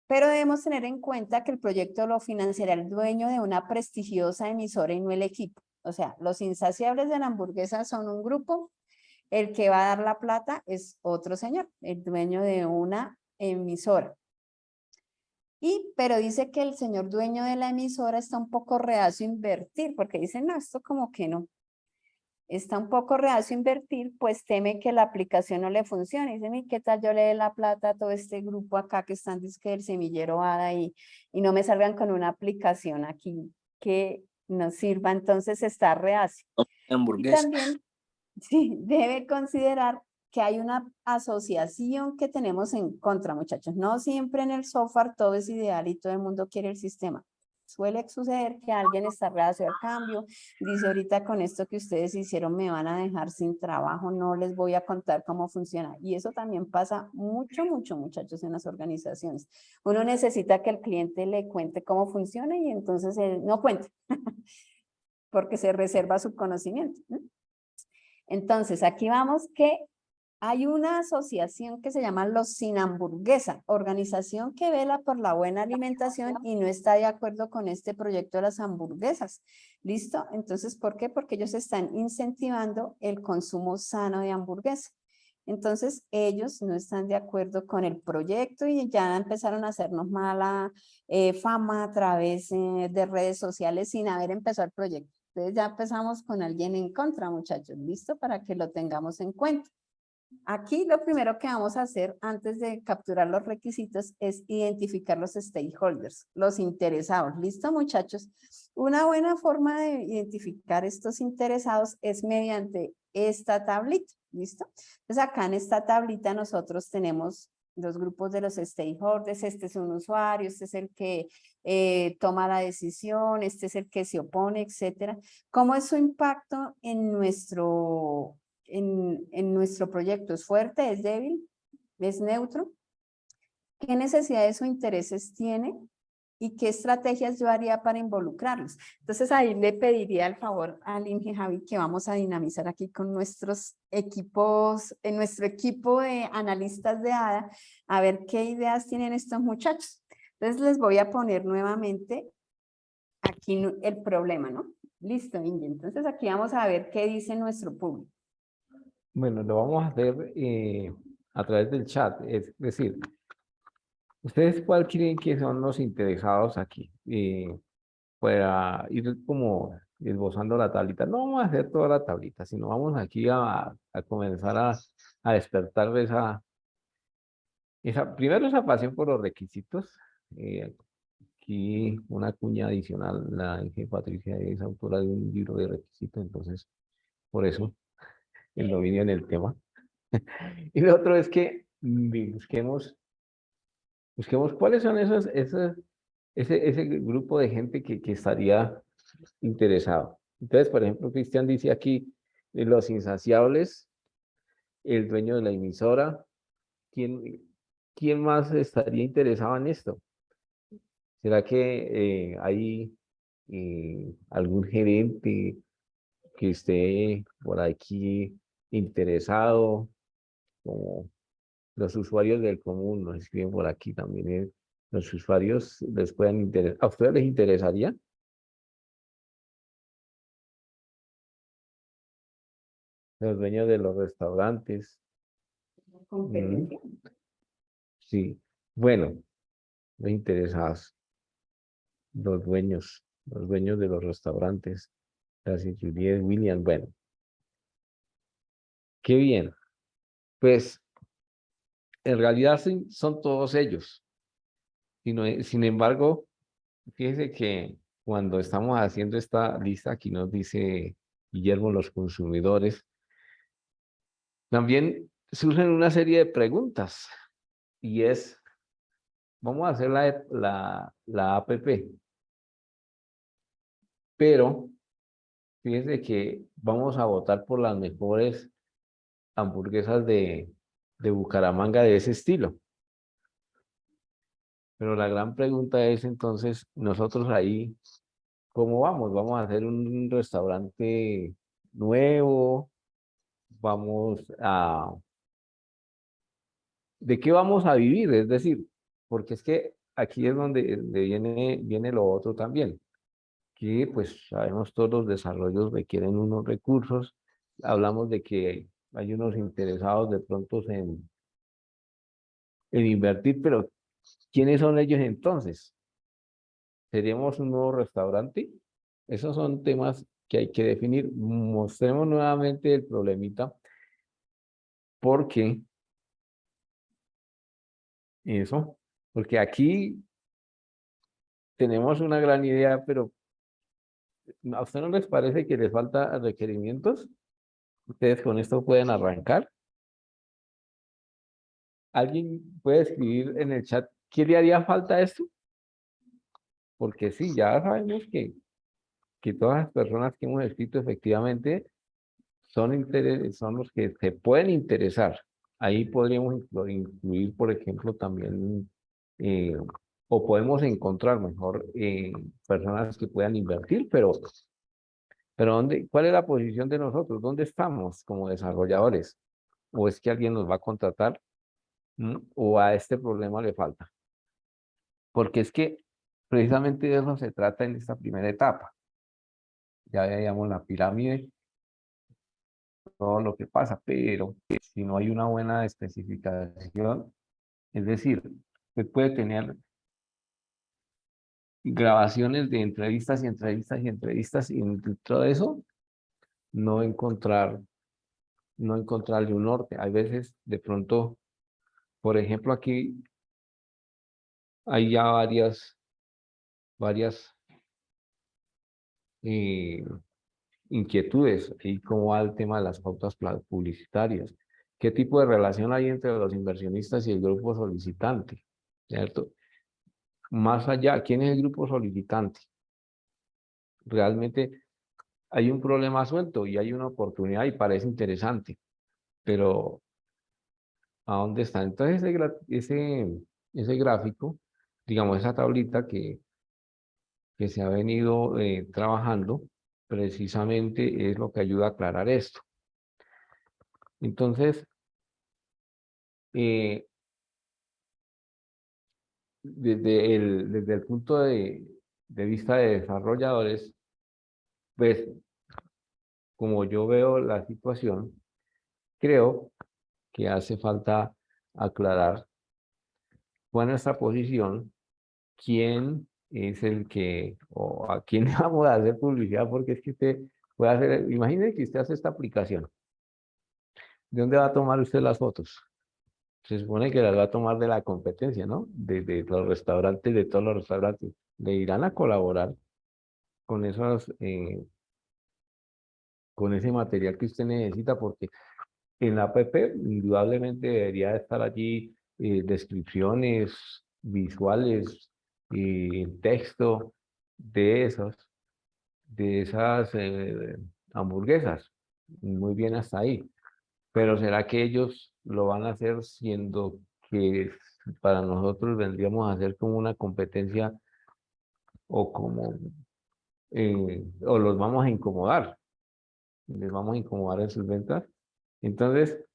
Pero debemos tener en cuenta que el proyecto lo financiará el dueño de una prestigiosa emisora y no el equipo. O sea, los insaciables de la hamburguesa son un grupo, el que va a dar la plata es otro señor, el dueño de una emisora. Pero dice que el señor dueño de la emisora está un poco reacio a invertir, porque dice, no, esto como que no. Está un poco reacio a invertir, pues teme que la aplicación no le funcione. Dice, ¿qué tal yo le dé la plata a todo este grupo acá que están disque del semillero ADA y no me salgan con una aplicación aquí que nos sirva? Entonces está reacio. Y Hamburguesa. también, sí, debe considerar que hay una asociación que tenemos en contra, muchachos. No siempre en el software todo es ideal y todo el mundo quiere el sistema. Suele suceder que alguien está reacio al cambio, dice ahorita con esto que ustedes hicieron me van a dejar sin trabajo, no les voy a contar cómo funciona. Y eso también pasa mucho, muchachos, en las organizaciones. Uno necesita que el cliente le cuente cómo funciona y entonces él no cuente, porque se reserva su conocimiento. Entonces, aquí vamos que hay una asociación que se llama Los Sin Hamburguesa, organización que vela por la buena alimentación y no está de acuerdo con este proyecto de las hamburguesas. ¿Listo? Entonces, ¿por qué? Porque ellos están incentivando el consumo sano de hamburguesa. Entonces, ellos no están de acuerdo con el proyecto y ya empezaron a hacernos mala fama a través de redes sociales sin haber empezado el proyecto. Entonces, ya empezamos con alguien en contra, muchachos. ¿Listo? Para que lo tengamos en cuenta. Aquí lo primero que vamos a hacer antes de capturar los requisitos es identificar los stakeholders, los interesados. ¿Listo, muchachos? Una buena forma de identificar estos interesados es mediante esta tablita. ¿Listo? Entonces acá en esta tablita nosotros tenemos los grupos de los stakeholders. Este es un usuario, este es el que toma la decisión, este es el que se opone, etcétera. ¿Cómo es su impacto en nuestro proyecto? ¿Es fuerte? ¿Es débil? ¿Es neutro? ¿Qué necesidades o intereses tiene? ¿Y qué estrategias yo haría para involucrarlos? Entonces ahí le pediría el favor al Inge Javi que vamos a dinamizar aquí con nuestros equipos, en nuestro equipo de analistas de ADA, a ver qué ideas tienen estos muchachos. Entonces les voy a poner nuevamente aquí el problema, ¿no? Listo, Inge. Entonces aquí vamos a ver qué dice nuestro público. Bueno, lo vamos a hacer a través del chat, es decir, ¿ustedes cuál creen que son los interesados aquí? Para ir como esbozando la tablita. No vamos a hacer toda la tablita, sino vamos aquí a comenzar a despertar primero esa pasión por los requisitos. Aquí una cuña adicional, la Inge Patricia es autora de un libro de requisitos, entonces por eso el dominio en el tema. Y lo otro es que busquemos cuáles son ese grupo de gente que estaría interesado. Entonces, por ejemplo, Cristian dice aquí, los insaciables, el dueño de la emisora, ¿quién más estaría interesado en esto? ¿Será que hay algún gerente que esté por aquí interesado? Como los usuarios del común, nos escriben por aquí también, los usuarios les pueden interesar. ¿A ustedes les interesaría? Los dueños de los restaurantes. Competencia. Sí. Bueno, los interesados, los dueños de los restaurantes. Gracias, Juliet, William. Bueno, qué bien. Pues en realidad son todos ellos. Sin embargo, fíjese que cuando estamos haciendo esta lista, aquí nos dice Guillermo, los consumidores, también surgen una serie de preguntas y es, vamos a hacer la APP, pero fíjese que vamos a votar por las mejores hamburguesas de Bucaramanga de ese estilo. Pero la gran pregunta es entonces, nosotros ahí, ¿cómo vamos? ¿Vamos a hacer un restaurante nuevo? ¿Vamos a... ¿De qué vamos a vivir? Es decir, porque es que aquí es donde viene lo otro también, que pues sabemos todos los desarrollos requieren unos recursos, hablamos de que hay unos interesados de pronto en invertir, pero ¿quiénes son ellos entonces? ¿Seríamos un nuevo restaurante? Esos son temas que hay que definir. Mostremos nuevamente el problemita, porque eso, porque aquí tenemos una gran idea, pero ¿a usted no les parece que les falta requerimientos? Ustedes con esto pueden arrancar. ¿Alguien puede escribir en el chat qué le haría falta a esto? Porque sí, ya sabemos que todas las personas que hemos escrito efectivamente son los que se pueden interesar. Ahí podríamos incluir, por ejemplo, también, o podemos encontrar mejor personas que puedan invertir, pero ¿cuál es la posición de nosotros? ¿Dónde estamos como desarrolladores? ¿O es que alguien nos va a contratar? ¿O a este problema le falta? Porque es que precisamente de eso se trata en esta primera etapa. Ya veíamos la pirámide, todo lo que pasa, pero si no hay una buena especificación, es decir, usted puede tener grabaciones de entrevistas y entrevistas y entrevistas y dentro de eso no no encontrarle un norte. Hay veces, de pronto, por ejemplo, aquí hay ya varias eh, inquietudes y cómo va el tema de las pautas publicitarias. ¿Qué tipo de relación hay entre los inversionistas y el grupo solicitante? ¿Cierto? Más allá, ¿quién es el grupo solicitante? Realmente hay un problema suelto y hay una oportunidad y parece interesante, pero ¿a dónde está? Entonces ese gráfico, digamos, esa tablita que se ha venido trabajando, precisamente es lo que ayuda a aclarar esto. Entonces, eh, desde el punto de vista de desarrolladores, pues como yo veo la situación, creo que hace falta aclarar cuál es nuestra posición, quién es el que, o a quién le vamos a hacer publicidad, porque es que usted puede hacer, imagínese que usted hace esta aplicación, ¿de dónde va a tomar usted las fotos? Se supone que las va a tomar de la competencia, ¿no? De los restaurantes, de todos los restaurantes. Le irán a colaborar con con ese material que usted necesita, porque en la app indudablemente debería estar allí descripciones visuales y texto de de esas hamburguesas. Muy bien hasta ahí. Pero ¿será que ellos lo van a hacer siendo que para nosotros vendríamos a hacer como una competencia o como o los vamos a incomodar? Les vamos a incomodar en sus ventas. Entonces,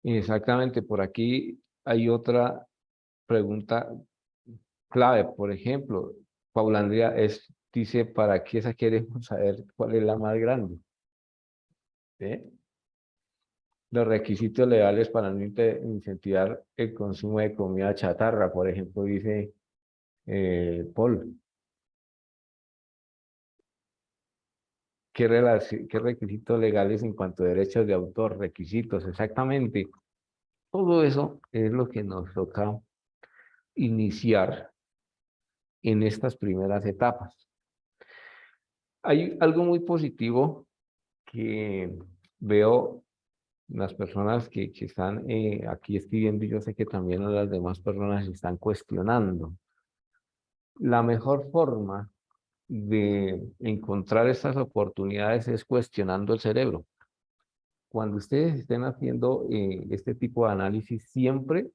Exactamente, por aquí hay otra pregunta clave, por ejemplo, Paula Andrea dice, ¿para qué esa queremos saber cuál es la más grande? ¿Sí? Los requisitos legales para no incentivar el consumo de comida chatarra, por ejemplo, dice Paul. ¿Qué requisitos legales en cuanto a derechos de autor, requisitos? Exactamente. Todo eso es lo que nos toca iniciar en estas primeras etapas. Hay algo muy positivo que veo en las personas que están aquí escribiendo, y yo sé que también las demás personas están cuestionando. La mejor forma de encontrar estas oportunidades es cuestionando el cerebro. Cuando ustedes estén haciendo este tipo de análisis, siempre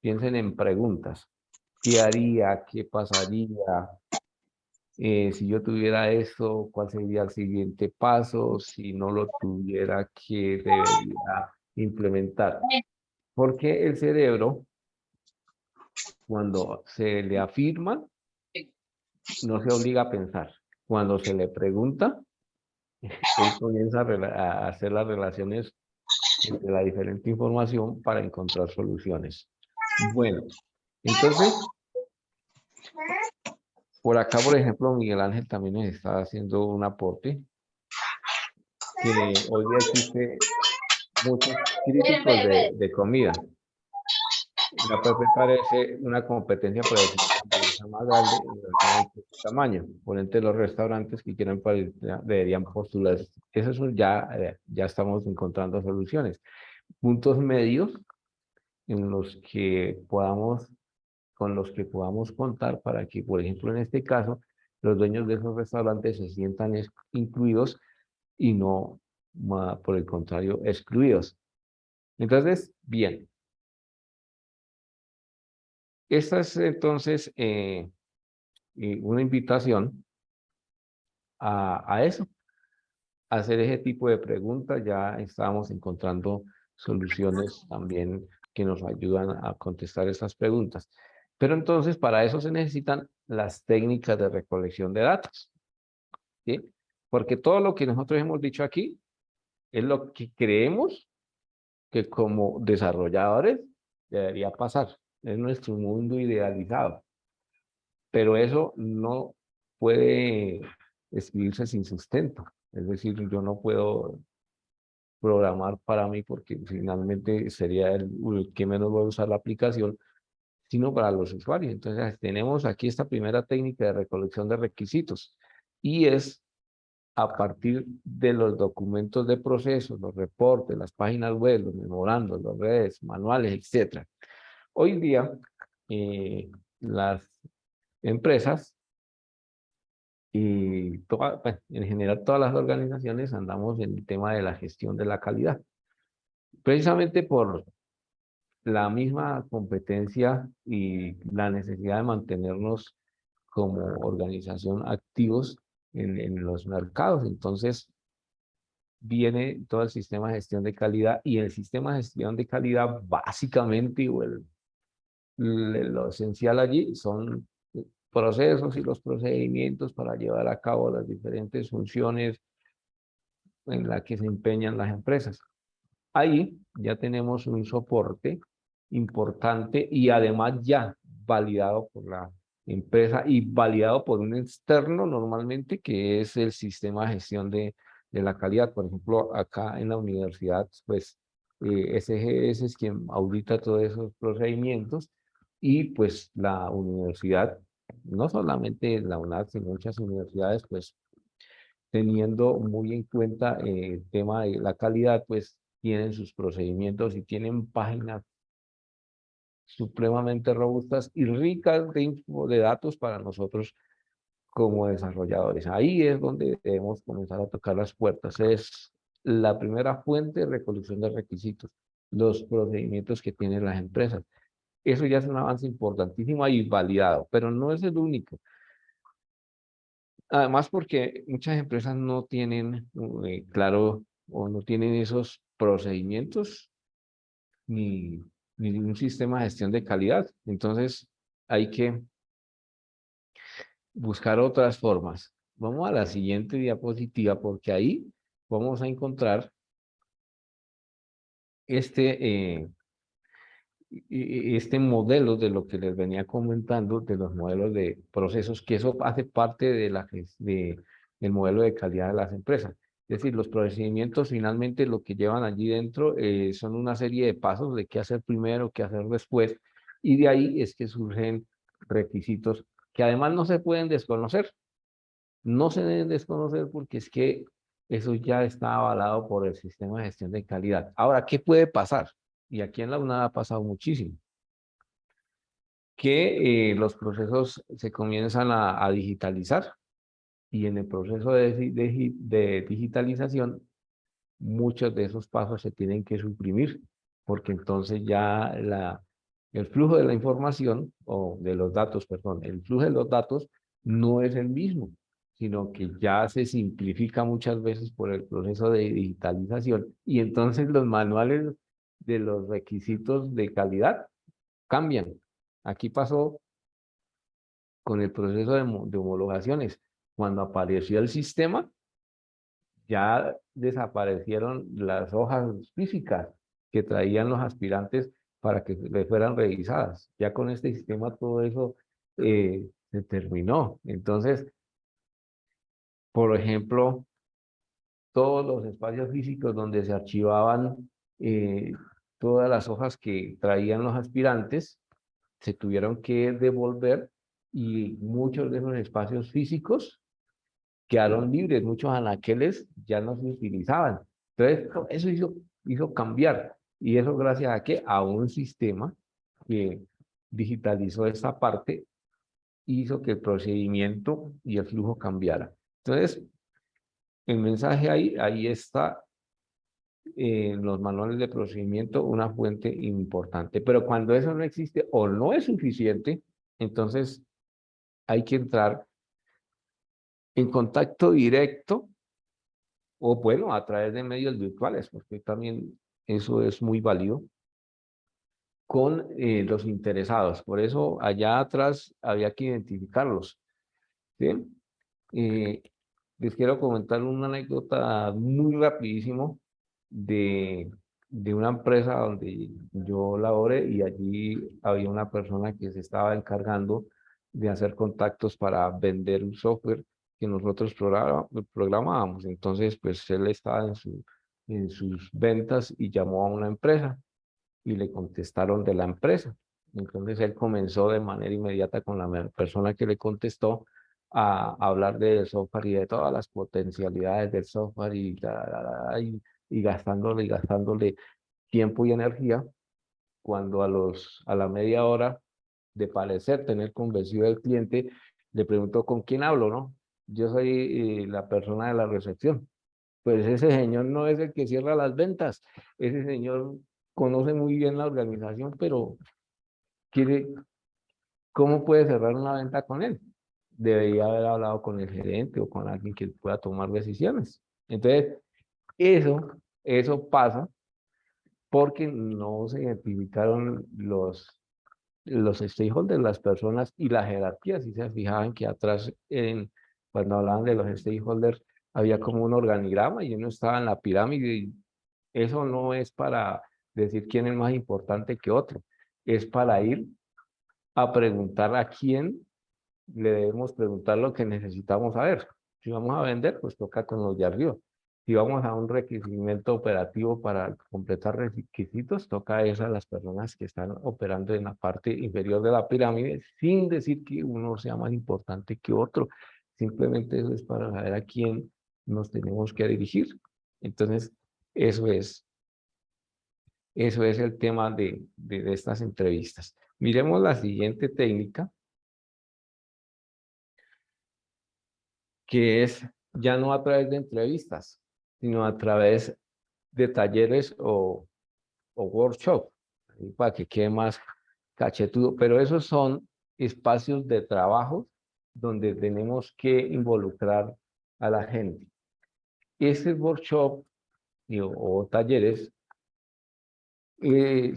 piensen en preguntas. ¿Qué haría? ¿Qué pasaría? Si yo tuviera esto, ¿cuál sería el siguiente paso? Si no lo tuviera, ¿qué debería implementar? Porque el cerebro, cuando se le afirma, no se obliga a pensar. Cuando se le pregunta, él comienza a hacer las relaciones entre la diferente información para encontrar soluciones. Bueno, entonces, por acá, por ejemplo, Miguel Ángel también nos está haciendo un aporte que hoy día existe muchos críticos de comida. La PP parece una competencia para definir la hamburguesa más grande en relación a su tamaño. Por ende, los restaurantes que quieran deberían postular. Eso ya estamos encontrando soluciones. Puntos medios en los que podamos, con los que podamos contar para que, por ejemplo, en este caso, los dueños de esos restaurantes se sientan incluidos y no, por el contrario, excluidos. Entonces, bien, esta es entonces una invitación a eso, a hacer ese tipo de preguntas. Ya estamos encontrando soluciones también que nos ayudan a contestar estas preguntas. Pero entonces para eso se necesitan las técnicas de recolección de datos, ¿sí? Porque todo lo que nosotros hemos dicho aquí es lo que creemos que como desarrolladores debería pasar. Es nuestro mundo idealizado. Pero eso no puede escribirse sin sustento. Es decir, yo no puedo programar para mí porque finalmente sería el que menos voy a usar la aplicación, sino para los usuarios. Entonces, tenemos aquí esta primera técnica de recolección de requisitos y es a partir de los documentos de proceso, los reportes, las páginas web, los memorandos, las redes, manuales, etcétera. Hoy día, las empresas y pues, en general todas las organizaciones andamos en el tema de la gestión de la calidad. Precisamente por la misma competencia y la necesidad de mantenernos como organización activos en los mercados. Entonces, viene todo el sistema de gestión de calidad y el sistema de gestión de calidad básicamente, o lo esencial allí son procesos y los procedimientos para llevar a cabo las diferentes funciones en las que se empeñan las empresas. Ahí ya tenemos un soporte importante y además ya validado por la empresa y validado por un externo normalmente, que es el sistema de gestión de la calidad. Por ejemplo, acá en la universidad, pues SGS es quien audita todos esos procedimientos y pues la universidad, no solamente la UNAD, sino muchas universidades, pues teniendo muy en cuenta el tema de la calidad, pues tienen sus procedimientos y tienen páginas supremamente robustas y ricas de datos para nosotros como desarrolladores. Ahí es donde debemos comenzar a tocar las puertas. Es la primera fuente de recolección de requisitos, los procedimientos que tienen las empresas. Eso ya es un avance importantísimo y validado, pero no es el único. Además, porque muchas empresas no tienen claro o no tienen esos procedimientos ni, ni un sistema de gestión de calidad. Entonces, hay que buscar otras formas. Vamos a la siguiente diapositiva porque ahí vamos a encontrar este este modelo de lo que les venía comentando, de los modelos de procesos, que eso hace parte de del modelo de calidad de las empresas. Es decir, los procedimientos finalmente lo que llevan allí dentro son una serie de pasos de qué hacer primero, qué hacer después, y de ahí es que surgen requisitos que además no se pueden desconocer. No se deben desconocer porque es que eso ya está avalado por el sistema de gestión de calidad. Ahora, ¿qué puede pasar? Y aquí en la UNAD ha pasado muchísimo, que los procesos se comienzan a digitalizar y en el proceso de digitalización muchos de esos pasos se tienen que suprimir porque entonces ya el flujo de la información o de los datos, perdón, el flujo de los datos no es el mismo, sino que ya se simplifica muchas veces por el proceso de digitalización y entonces los manuales de los requisitos de calidad cambian. Aquí pasó con el proceso de homologaciones. Cuando apareció el sistema, ya desaparecieron las hojas físicas que traían los aspirantes para que le fueran revisadas. Ya con este sistema todo eso se terminó. Entonces, por ejemplo, todos los espacios físicos donde se archivaban todas las hojas que traían los aspirantes, se tuvieron que devolver y muchos de esos espacios físicos quedaron libres, muchos anaqueles ya no se utilizaban. Entonces, eso hizo cambiar. ¿Y eso gracias a qué? A un sistema que digitalizó esta parte, hizo que el procedimiento y el flujo cambiara. Entonces, el mensaje ahí está en los manuales de procedimiento una fuente importante. Pero cuando eso no existe o no es suficiente, entonces hay que entrar en contacto directo o bueno, a través de medios virtuales, porque también eso es muy válido, con los interesados. Por eso allá atrás había que identificarlos. ¿Sí? Eh, Les quiero comentar una anécdota muy rapidísimo de una empresa donde yo laboré y allí había una persona que se estaba encargando de hacer contactos para vender un software que nosotros programábamos. Entonces, pues él estaba en sus ventas y llamó a una empresa y le contestaron de la empresa. Entonces él comenzó de manera inmediata con la persona que le contestó a hablar del software y de todas las potencialidades del software y gastándole tiempo y energía, cuando a la media hora de parecer tener convencido al cliente, le preguntó con quién hablo, ¿no? Yo soy la persona de la recepción. Pues ese señor no es el que cierra las ventas, ese señor conoce muy bien la organización, pero quiere, ¿cómo puede cerrar una venta con él? Debería haber hablado con el gerente o con alguien que pueda tomar decisiones. Entonces, eso pasa porque no se identificaron los stakeholders, las personas y la jerarquía. Si se fijaban que atrás, cuando hablaban de los stakeholders, había como un organigrama y uno estaba en la pirámide. Y eso no es para decir quién es más importante que otro, es para ir a preguntar a quién le debemos preguntar lo que necesitamos saber. Si vamos a vender, pues toca con los de arriba. Si vamos a un requerimiento operativo para completar requisitos, toca a las personas que están operando en la parte inferior de la pirámide, sin decir que uno sea más importante que otro. Simplemente eso es para saber a quién nos tenemos que dirigir. Entonces, eso es, eso es el tema de estas entrevistas. Miremos la siguiente técnica, que es ya no a través de entrevistas, sino a través de talleres o workshops, para que quede más cachetudo. Pero esos son espacios de trabajo donde tenemos que involucrar a la gente. Ese workshop o talleres eh,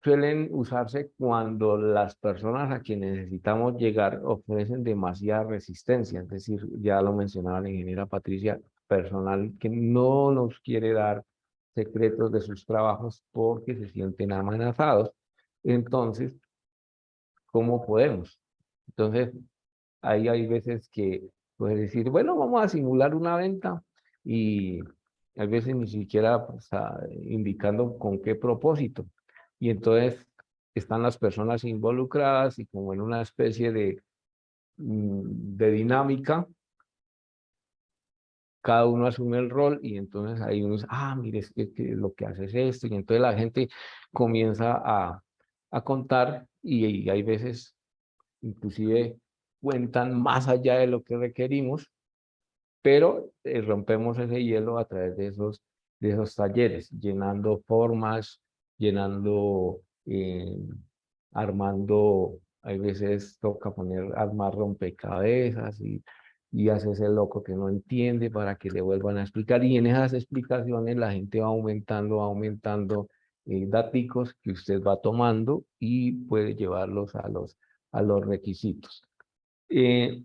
suelen usarse cuando las personas a quienes necesitamos llegar ofrecen demasiada resistencia, es decir, ya lo mencionaba la ingeniera Patricia, personal que no nos quiere dar secretos de sus trabajos porque se sienten amenazados. Entonces, ¿cómo podemos? Entonces, ahí hay veces que puedes decir, bueno, vamos a simular una venta y hay veces ni siquiera pues, indicando con qué propósito. Y entonces están las personas involucradas y como en una especie de dinámica, cada uno asume el rol y entonces ahí uno dice, ah, mire, es que lo que hace es esto. Y entonces la gente comienza a contar y hay veces inclusive cuentan más allá de lo que requerimos, pero rompemos ese hielo a través de esos talleres, llenando formas, llenando, armando, hay veces toca armar rompecabezas y haces el loco que no entiende para que le vuelvan a explicar, y en esas explicaciones la gente va aumentando daticos que usted va tomando y puede llevarlos a los requisitos. Eh,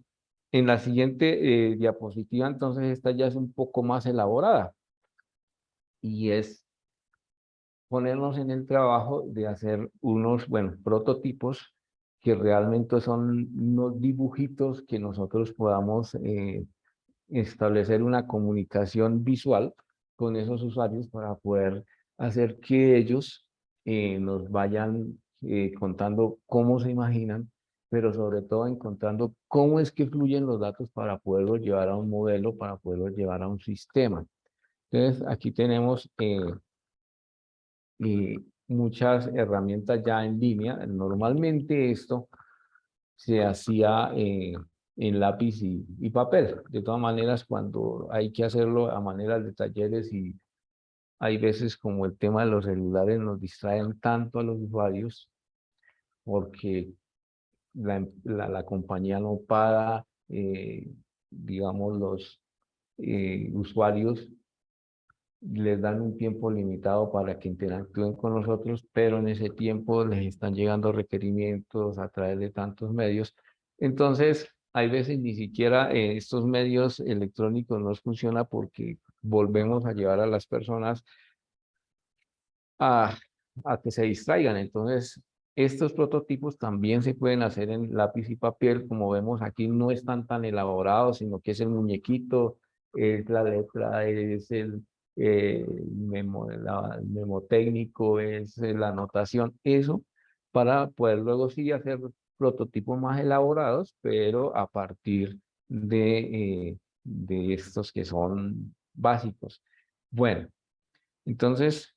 en la siguiente diapositiva, entonces, esta ya es un poco más elaborada y es ponernos en el trabajo de hacer unos, bueno, prototipos que realmente son unos dibujitos que nosotros podamos establecer una comunicación visual con esos usuarios para poder hacer que ellos nos vayan contando cómo se imaginan, pero sobre todo encontrando cómo es que fluyen los datos para poderlos llevar a un modelo, para poderlos llevar a un sistema. Entonces, aquí tenemos muchas herramientas ya en línea. Normalmente esto se hacía en lápiz y papel. De todas maneras, cuando hay que hacerlo a manera de talleres y hay veces como el tema de los celulares nos distraen tanto a los usuarios porque la compañía no paga, digamos, los usuarios les dan un tiempo limitado para que interactúen con nosotros, pero en ese tiempo les están llegando requerimientos a través de tantos medios. Entonces, hay veces ni siquiera estos medios electrónicos no funcionan porque volvemos a llevar a las personas a, a que se distraigan. Entonces, estos prototipos también se pueden hacer en lápiz y papel. Como vemos aquí, no están tan elaborados, sino que es el muñequito, es la letra, es el memo técnico, es la anotación, eso, para poder luego sí hacer prototipos más elaborados, pero a partir de estos que son básicos. Bueno, entonces,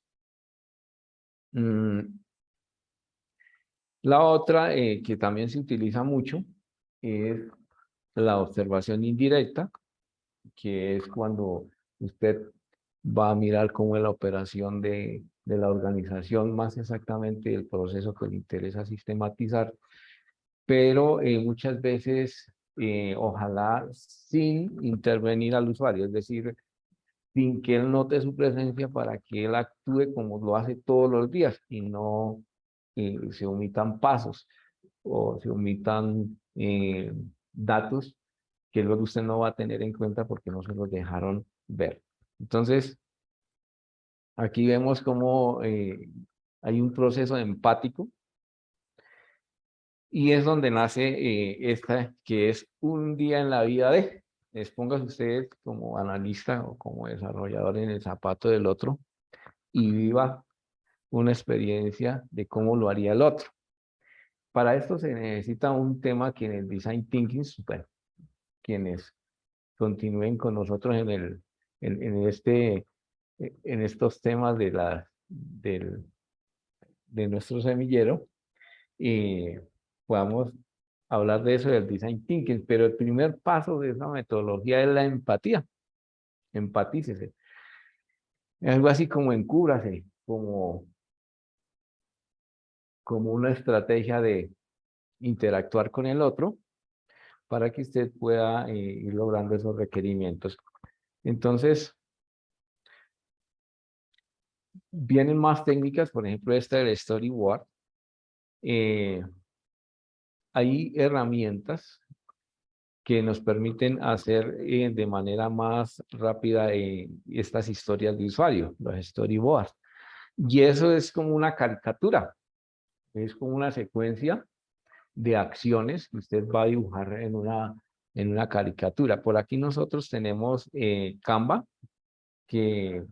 la otra que también se utiliza mucho es la observación indirecta, que es cuando usted va a mirar cómo es la operación de la organización, más exactamente el proceso que le interesa sistematizar, pero muchas veces, ojalá sin intervenir al usuario, es decir, sin que él note su presencia para que él actúe como lo hace todos los días y no se omitan pasos o se omitan datos que luego usted no va a tener en cuenta porque no se los dejaron ver. Entonces, aquí vemos cómo hay un proceso empático y es donde nace esta que es un día en la vida de. Póngase usted como analista o como desarrollador en el zapato del otro y viva una experiencia de cómo lo haría el otro. Para esto se necesita un tema que en el Design Thinking, bueno, quienes continúen con nosotros en estos temas de nuestro semillero, y podamos hablar de eso del Design Thinking, pero el primer paso de esa metodología es la empatía. Empatícese. Es algo así como encúbrase, como una estrategia de interactuar con el otro para que usted pueda ir logrando esos requerimientos. Entonces, vienen más técnicas, por ejemplo, esta del storyboard. Hay herramientas que nos permiten hacer de manera más rápida estas historias de usuario, los storyboards. Y eso es como una caricatura, es como una secuencia de acciones que usted va a dibujar en una caricatura. Por aquí nosotros tenemos Canva, que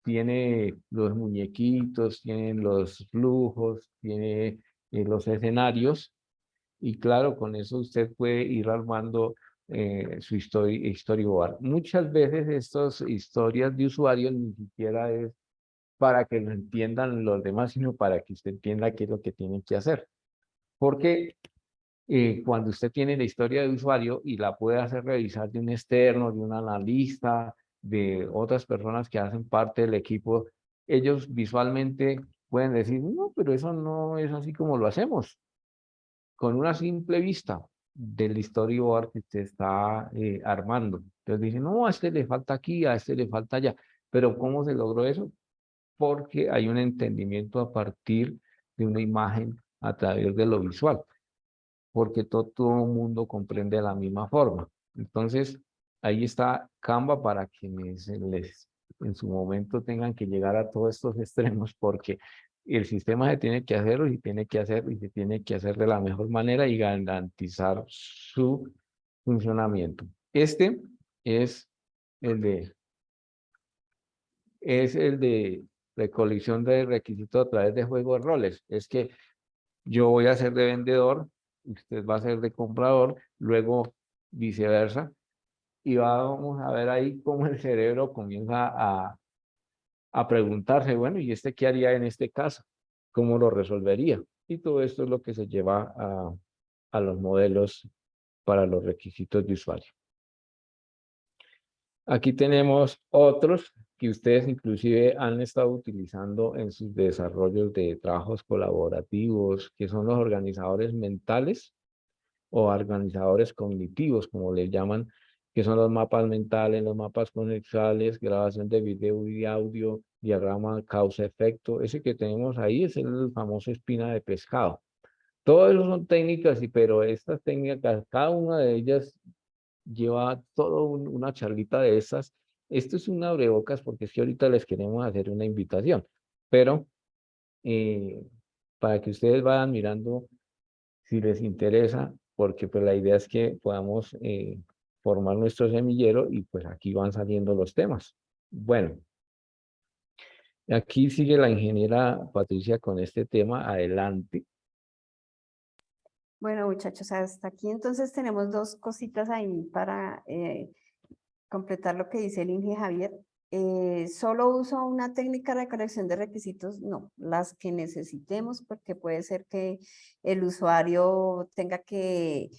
tiene los muñequitos, tiene los flujos, tiene los escenarios, y claro, con eso usted puede ir armando su storyboard. Muchas veces estas historias de usuarios ni siquiera es para que lo entiendan los demás, sino para que usted entienda qué es lo que tienen que hacer. Porque cuando usted tiene la historia de usuario y la puede hacer revisar de un externo, de un analista, de otras personas que hacen parte del equipo, ellos visualmente pueden decir, no, pero eso no es así como lo hacemos. Con una simple vista del storyboard que usted está armando. Entonces dicen, no, a este le falta aquí, a este le falta allá. Pero ¿cómo se logró eso? Porque hay un entendimiento a partir de una imagen a través de lo visual, porque todo el mundo comprende de la misma forma. Entonces, ahí está Canva para quienes en su momento tengan que llegar a todos estos extremos, porque el sistema se tiene que hacer y tiene que hacer y se tiene que hacer de la mejor manera y garantizar su funcionamiento. Este es el de, es el de recolección de requisitos a través de juego de roles. Es que yo voy a ser de vendedor, usted va a ser de comprador, luego viceversa, y vamos a ver ahí cómo el cerebro comienza a preguntarse, bueno, ¿y este qué haría en este caso? ¿Cómo lo resolvería? Y todo esto es lo que se lleva a los modelos para los requisitos de usuario. Aquí tenemos otros que ustedes inclusive han estado utilizando en sus desarrollos de trabajos colaborativos, que son los organizadores mentales o organizadores cognitivos, como les llaman, que son los mapas mentales, los mapas conceptuales, grabación de video y audio, diagrama causa-efecto. Ese que tenemos ahí es el famoso espina de pescado. Todo eso son técnicas, pero estas técnicas, cada una de ellas lleva toda una charlita de estas. Esto es un abrebocas porque es que ahorita les queremos hacer una invitación, pero eh, para que ustedes vayan mirando si les interesa, porque pues la idea es que podamos formar nuestro semillero y pues aquí van saliendo los temas. Bueno, aquí sigue la ingeniera Patricia con este tema. Adelante. Bueno, muchachos, hasta aquí entonces tenemos dos cositas ahí para completar lo que dice el Inge Javier. Solo uso una técnica de recolección de requisitos, no, las que necesitemos, porque puede ser que el usuario tenga que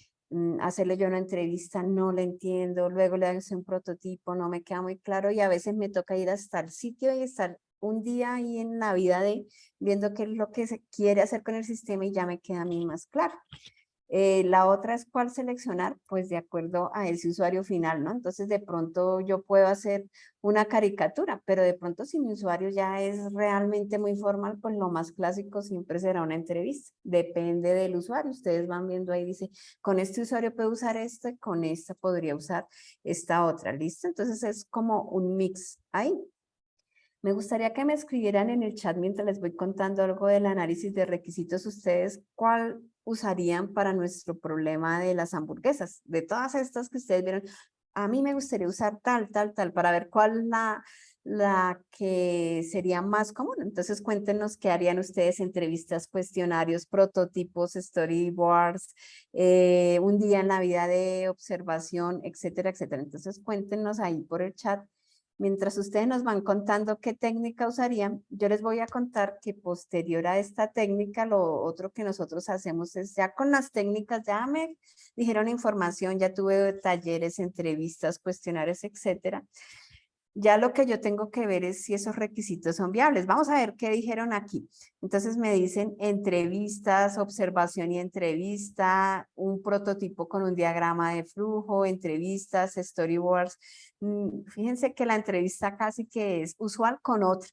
hacerle yo una entrevista, no le entiendo, luego le hace un prototipo, no me queda muy claro y a veces me toca ir hasta el sitio y estar un día ahí en la vida viendo qué es lo que se quiere hacer con el sistema y ya me queda a mí más claro. La otra es cuál seleccionar, pues de acuerdo a ese usuario final, ¿no? Entonces de pronto yo puedo hacer una caricatura, pero de pronto si mi usuario ya es realmente muy formal, pues lo más clásico siempre será una entrevista. Depende del usuario. Ustedes van viendo ahí, dice, con este usuario puedo usar esto, con esta podría usar esta otra, ¿listo? Entonces es como un mix ahí. Me gustaría que me escribieran en el chat mientras les voy contando algo del análisis de requisitos ustedes, ¿cuál usarían para nuestro problema de las hamburguesas? De todas estas que ustedes vieron, a mí me gustaría usar tal, tal, tal, para ver cuál es la que sería más común. Entonces cuéntenos qué harían ustedes, entrevistas, cuestionarios, prototipos, storyboards, un día en la vida de observación, etcétera, etcétera. Entonces cuéntenos ahí por el chat. Mientras ustedes nos van contando qué técnica usarían, yo les voy a contar que posterior a esta técnica, lo otro que nosotros hacemos es ya con las técnicas, ya me dijeron información, ya tuve talleres, entrevistas, cuestionarios, etcétera. Ya lo que yo tengo que ver es si esos requisitos son viables. Vamos a ver qué dijeron aquí. Entonces me dicen entrevistas, observación y entrevista, un prototipo con un diagrama de flujo, entrevistas, storyboards. Fíjense que la entrevista casi que es usual con otra.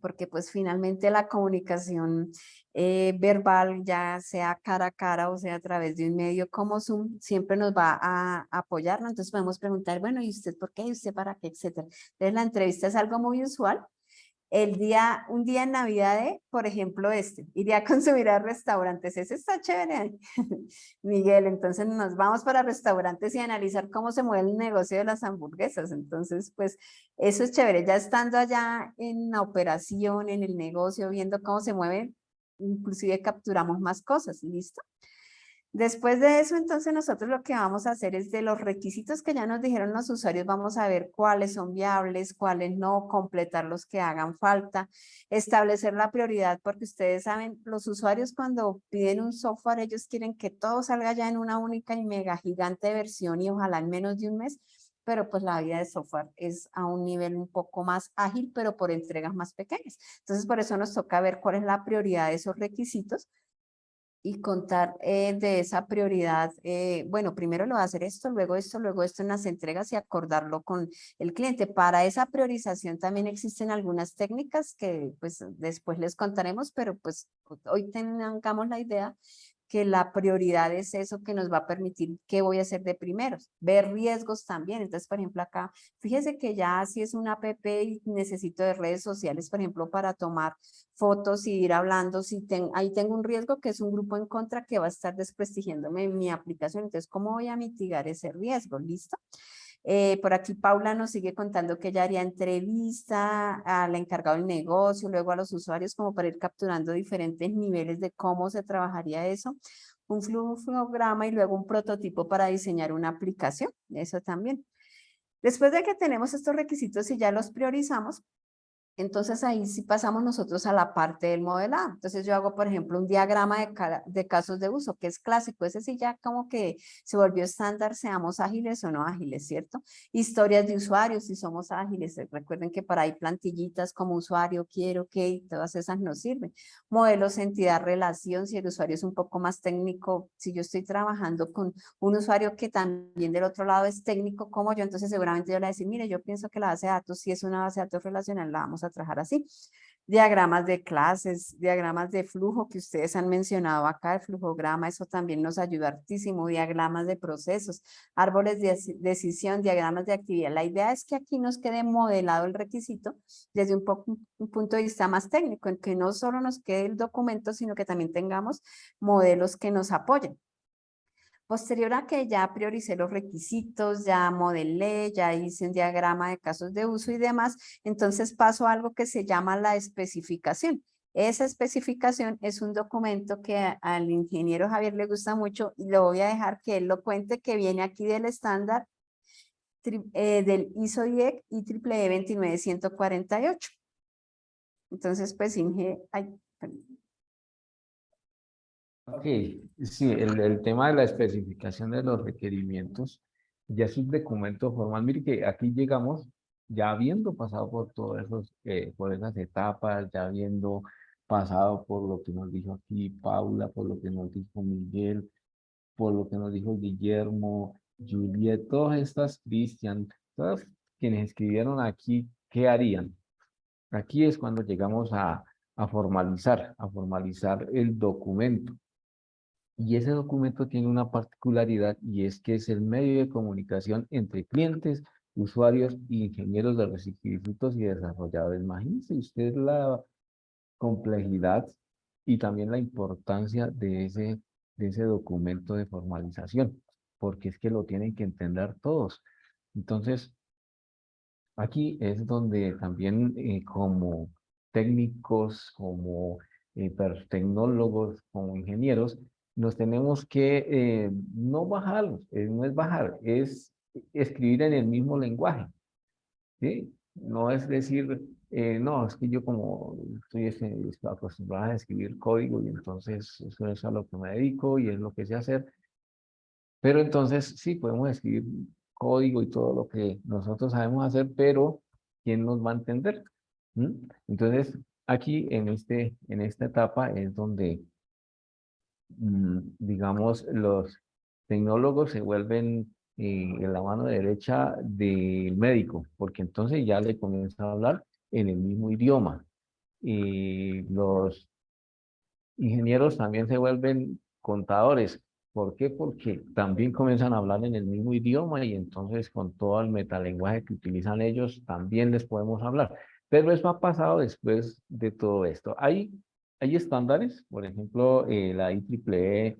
porque pues finalmente la comunicación verbal, ya sea cara a cara o sea a través de un medio como Zoom, siempre nos va a apoyar, ¿no? Entonces podemos preguntar, bueno, ¿y usted por qué? ¿Y usted para qué? Etcétera. Entonces la entrevista es algo muy usual. Un día en Navidad, por ejemplo, iría a consumir a restaurantes, ese está chévere, Miguel, entonces nos vamos para restaurantes y analizar cómo se mueve el negocio de las hamburguesas, entonces pues eso es chévere, ya estando allá en la operación, en el negocio, viendo cómo se mueve, inclusive capturamos más cosas, ¿listo? Después de eso, entonces nosotros lo que vamos a hacer es de los requisitos que ya nos dijeron los usuarios, vamos a ver cuáles son viables, cuáles no, completar los que hagan falta, establecer la prioridad, porque ustedes saben, los usuarios cuando piden un software, ellos quieren que todo salga ya en una única y mega gigante versión y ojalá en menos de un mes, pero pues la vida de software es a un nivel un poco más ágil, pero por entregas más pequeñas. Entonces, por eso nos toca ver cuál es la prioridad de esos requisitos y contar de esa prioridad, bueno, primero lo va a hacer esto, luego esto en las entregas y acordarlo con el cliente. Para esa priorización también existen algunas técnicas que pues después les contaremos, pero pues hoy tengamos la idea que la prioridad es eso que nos va a permitir qué voy a hacer de primeros, ver riesgos también. Entonces, por ejemplo, acá, fíjese que ya si es una app y necesito de redes sociales, por ejemplo, para tomar fotos y ir hablando, si ahí tengo un riesgo que es un grupo en contra que va a estar desprestigiándome mi aplicación. Entonces, ¿cómo voy a mitigar ese riesgo? ¿Listo? Por aquí Paula nos sigue contando que ella haría entrevista al encargado del negocio, luego a los usuarios como para ir capturando diferentes niveles de cómo se trabajaría eso, un flujograma y luego un prototipo para diseñar una aplicación, eso también. Después de que tenemos estos requisitos y ya los priorizamos, entonces ahí sí pasamos nosotros a la parte del modelado. Entonces yo hago, por ejemplo, un diagrama de casos de uso, que es clásico. Ese sí ya como que se volvió estándar, seamos ágiles o no ágiles, ¿cierto? Historias de usuarios, si somos ágiles. Recuerden que para ahí plantillitas como usuario, quiero, que todas esas nos sirven. Modelos, entidad, relación, si el usuario es un poco más técnico, si yo estoy trabajando con un usuario que también del otro lado es técnico como yo, entonces seguramente yo le voy a decir, mire, yo pienso que la base de datos, si es una base de datos relacional, la vamos a trabajar así. Diagramas de clases, diagramas de flujo que ustedes han mencionado acá, el flujograma, eso también nos ayuda hartísimo, diagramas de procesos, árboles de decisión, diagramas de actividad. La idea es que aquí nos quede modelado el requisito desde un punto de vista más técnico, en que no solo nos quede el documento, sino que también tengamos modelos que nos apoyen. Posterior a que ya prioricé los requisitos, ya modelé, ya hice un diagrama de casos de uso y demás, entonces paso a algo que se llama la especificación. Esa especificación es un documento que al ingeniero Javier le gusta mucho y lo voy a dejar que él lo cuente, que viene aquí del estándar del ISO IEC y IEEE 29148. Entonces, pues, Ok, sí, el tema de la especificación de los requerimientos ya es un documento formal. Mire que aquí llegamos ya habiendo pasado por todos esos, por esas etapas, ya habiendo pasado por lo que nos dijo aquí Paula, por lo que nos dijo Miguel, por lo que nos dijo Guillermo, Juliet, todas estas, Cristian, todas quienes escribieron aquí, ¿qué harían? Aquí es cuando llegamos a formalizar el documento. Y ese documento tiene una particularidad y es que es el medio de comunicación entre clientes, usuarios e ingenieros de requisitos y desarrolladores. Imagínense usted la complejidad y también la importancia de ese documento de formalización, porque es que lo tienen que entender todos. Entonces, aquí es donde también como técnicos, como tecnólogos, como ingenieros, nos tenemos que no bajar, no es bajar, es escribir en el mismo lenguaje, ¿sí? No es decir, no, es que yo como estoy acostumbrado a escribir código y entonces eso es a lo que me dedico y es lo que sé hacer, pero entonces sí, podemos escribir código y todo lo que nosotros sabemos hacer, pero ¿quién nos va a entender? ¿Mm? Entonces, aquí en esta etapa es donde, digamos, los tecnólogos se vuelven en la mano derecha del médico, porque entonces ya le comienza a hablar en el mismo idioma. y los ingenieros también se vuelven contadores. ¿Por qué? Porque también comienzan a hablar en el mismo idioma y entonces con todo el metalenguaje que utilizan ellos también les podemos hablar. Pero eso ha pasado después de todo esto. Hay estándares, por ejemplo, la IEEE,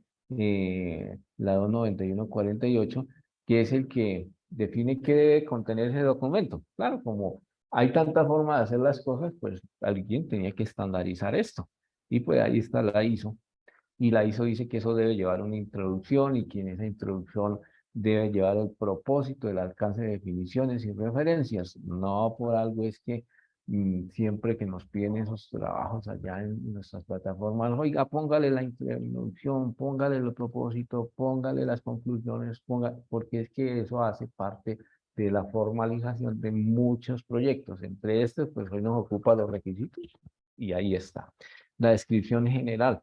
la 29148, que es el que define qué debe contener ese documento. Claro, como hay tanta forma de hacer las cosas, pues alguien tenía que estandarizar esto. Y pues ahí está la ISO. Y la ISO dice que eso debe llevar una introducción y que en esa introducción debe llevar el propósito, el alcance de definiciones y referencias. No por algo es que siempre que nos piden esos trabajos allá en nuestras plataformas, oiga, póngale la introducción, póngale el propósito, póngale las conclusiones, porque es que eso hace parte de la formalización de muchos proyectos. Entre estos, pues hoy nos ocupa los requisitos y ahí está. La descripción general,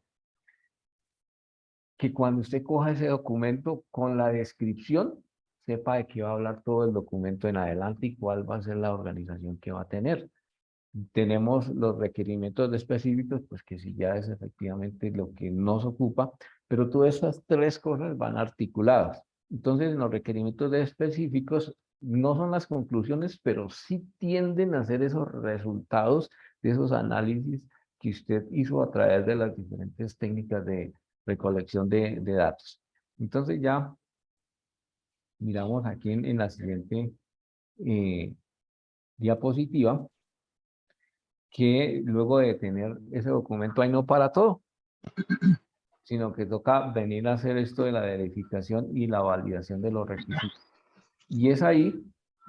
que cuando usted coja ese documento con la descripción, sepa de qué va a hablar todo el documento en adelante y cuál va a ser la organización que va a tener. Tenemos los requerimientos específicos, pues que sí ya es efectivamente lo que nos ocupa, pero todas estas tres cosas van articuladas. Entonces, los requerimientos específicos no son las conclusiones, pero sí tienden a ser esos resultados de esos análisis que usted hizo a través de las diferentes técnicas de recolección de datos. Entonces ya miramos aquí en la siguiente eh, diapositiva que luego de tener ese documento ahí no para todo, sino que toca venir a hacer esto de la verificación y la validación de los requisitos. Y es ahí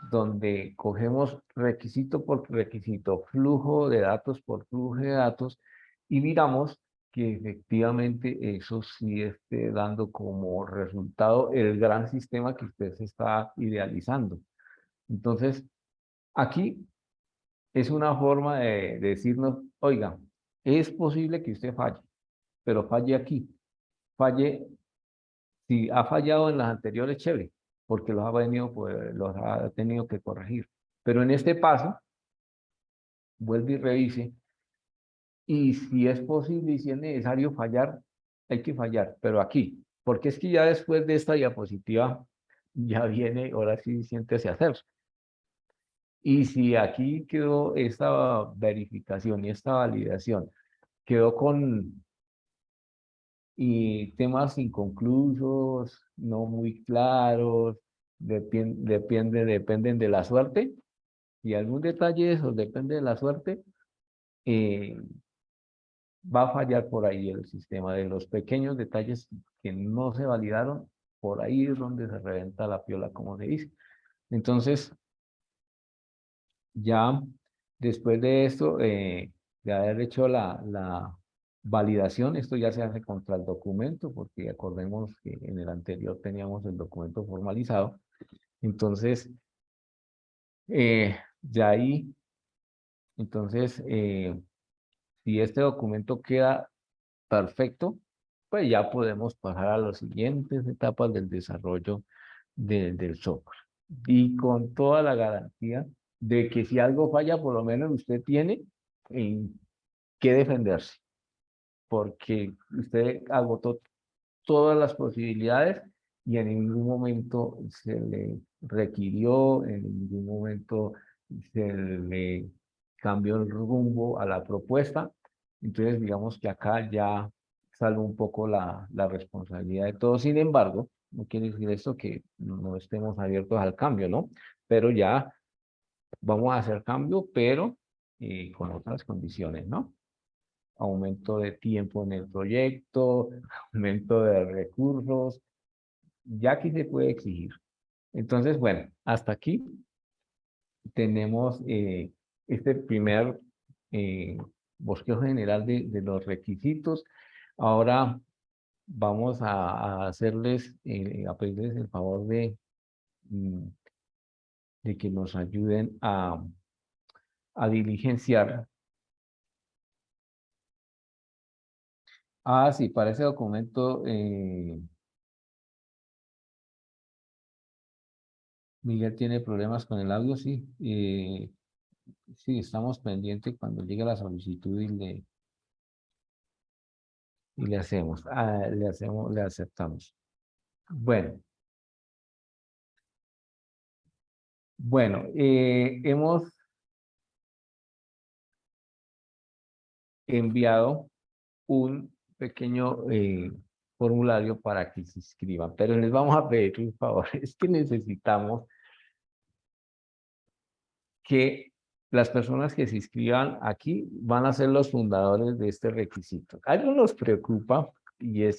donde cogemos requisito por requisito, flujo de datos por flujo de datos, y miramos que efectivamente eso sí esté dando como resultado el gran sistema que usted se está idealizando. Entonces, aquí es una forma de decirnos, oiga, es posible que usted falle, pero falle aquí. Falle, si ha fallado en las anteriores, chévere, porque los ha venido, pues, los ha tenido que corregir. Pero en este paso, vuelve y revise, y si es posible y si es necesario fallar, hay que fallar, pero aquí, porque es que ya después de esta diapositiva, ya viene, ahora sí, siéntese a hacer. Y si aquí quedó esta verificación y esta validación, quedó con temas inconclusos, no muy claros, dependen de la suerte, y algún detalle de esos depende de la suerte, eh, va a fallar por ahí el sistema. De los pequeños detalles que no se validaron, por ahí es donde se reventa la piola, como se dice. Entonces, ya después de esto, de haber hecho la validación, esto ya se hace contra el documento, porque acordemos que en el anterior teníamos el documento formalizado. Entonces, ya ahí, entonces, si este documento queda perfecto, pues ya podemos pasar a las siguientes etapas del desarrollo del software. Y con toda la garantía de que si algo falla, por lo menos usted tiene en qué defenderse, porque usted agotó todas las posibilidades y en ningún momento se le requirió, en ningún momento se le cambió el rumbo a la propuesta. Entonces, digamos que acá ya salvo un poco la responsabilidad de todos. Sin embargo, no quiere decir esto que no estemos abiertos al cambio, ¿no? Pero ya vamos a hacer cambio, pero con otras condiciones, ¿no? Aumento de tiempo en el proyecto, aumento de recursos, ya que se puede exigir. Entonces, bueno, hasta aquí tenemos este primer eh, bosquejo general de los requisitos. Ahora vamos a hacerles, a pedirles el favor mm, de que nos ayuden a diligenciar. Ah, sí, para ese documento, Miguel tiene problemas con el audio, sí. Sí, estamos pendientes cuando llegue la solicitud y le hacemos, le aceptamos. Bueno. Bueno, hemos enviado un pequeño formulario para que se inscriban, pero les vamos a pedir un favor, es que necesitamos que las personas que se inscriban aquí van a ser los fundadores de este requisito. Algo nos preocupa y es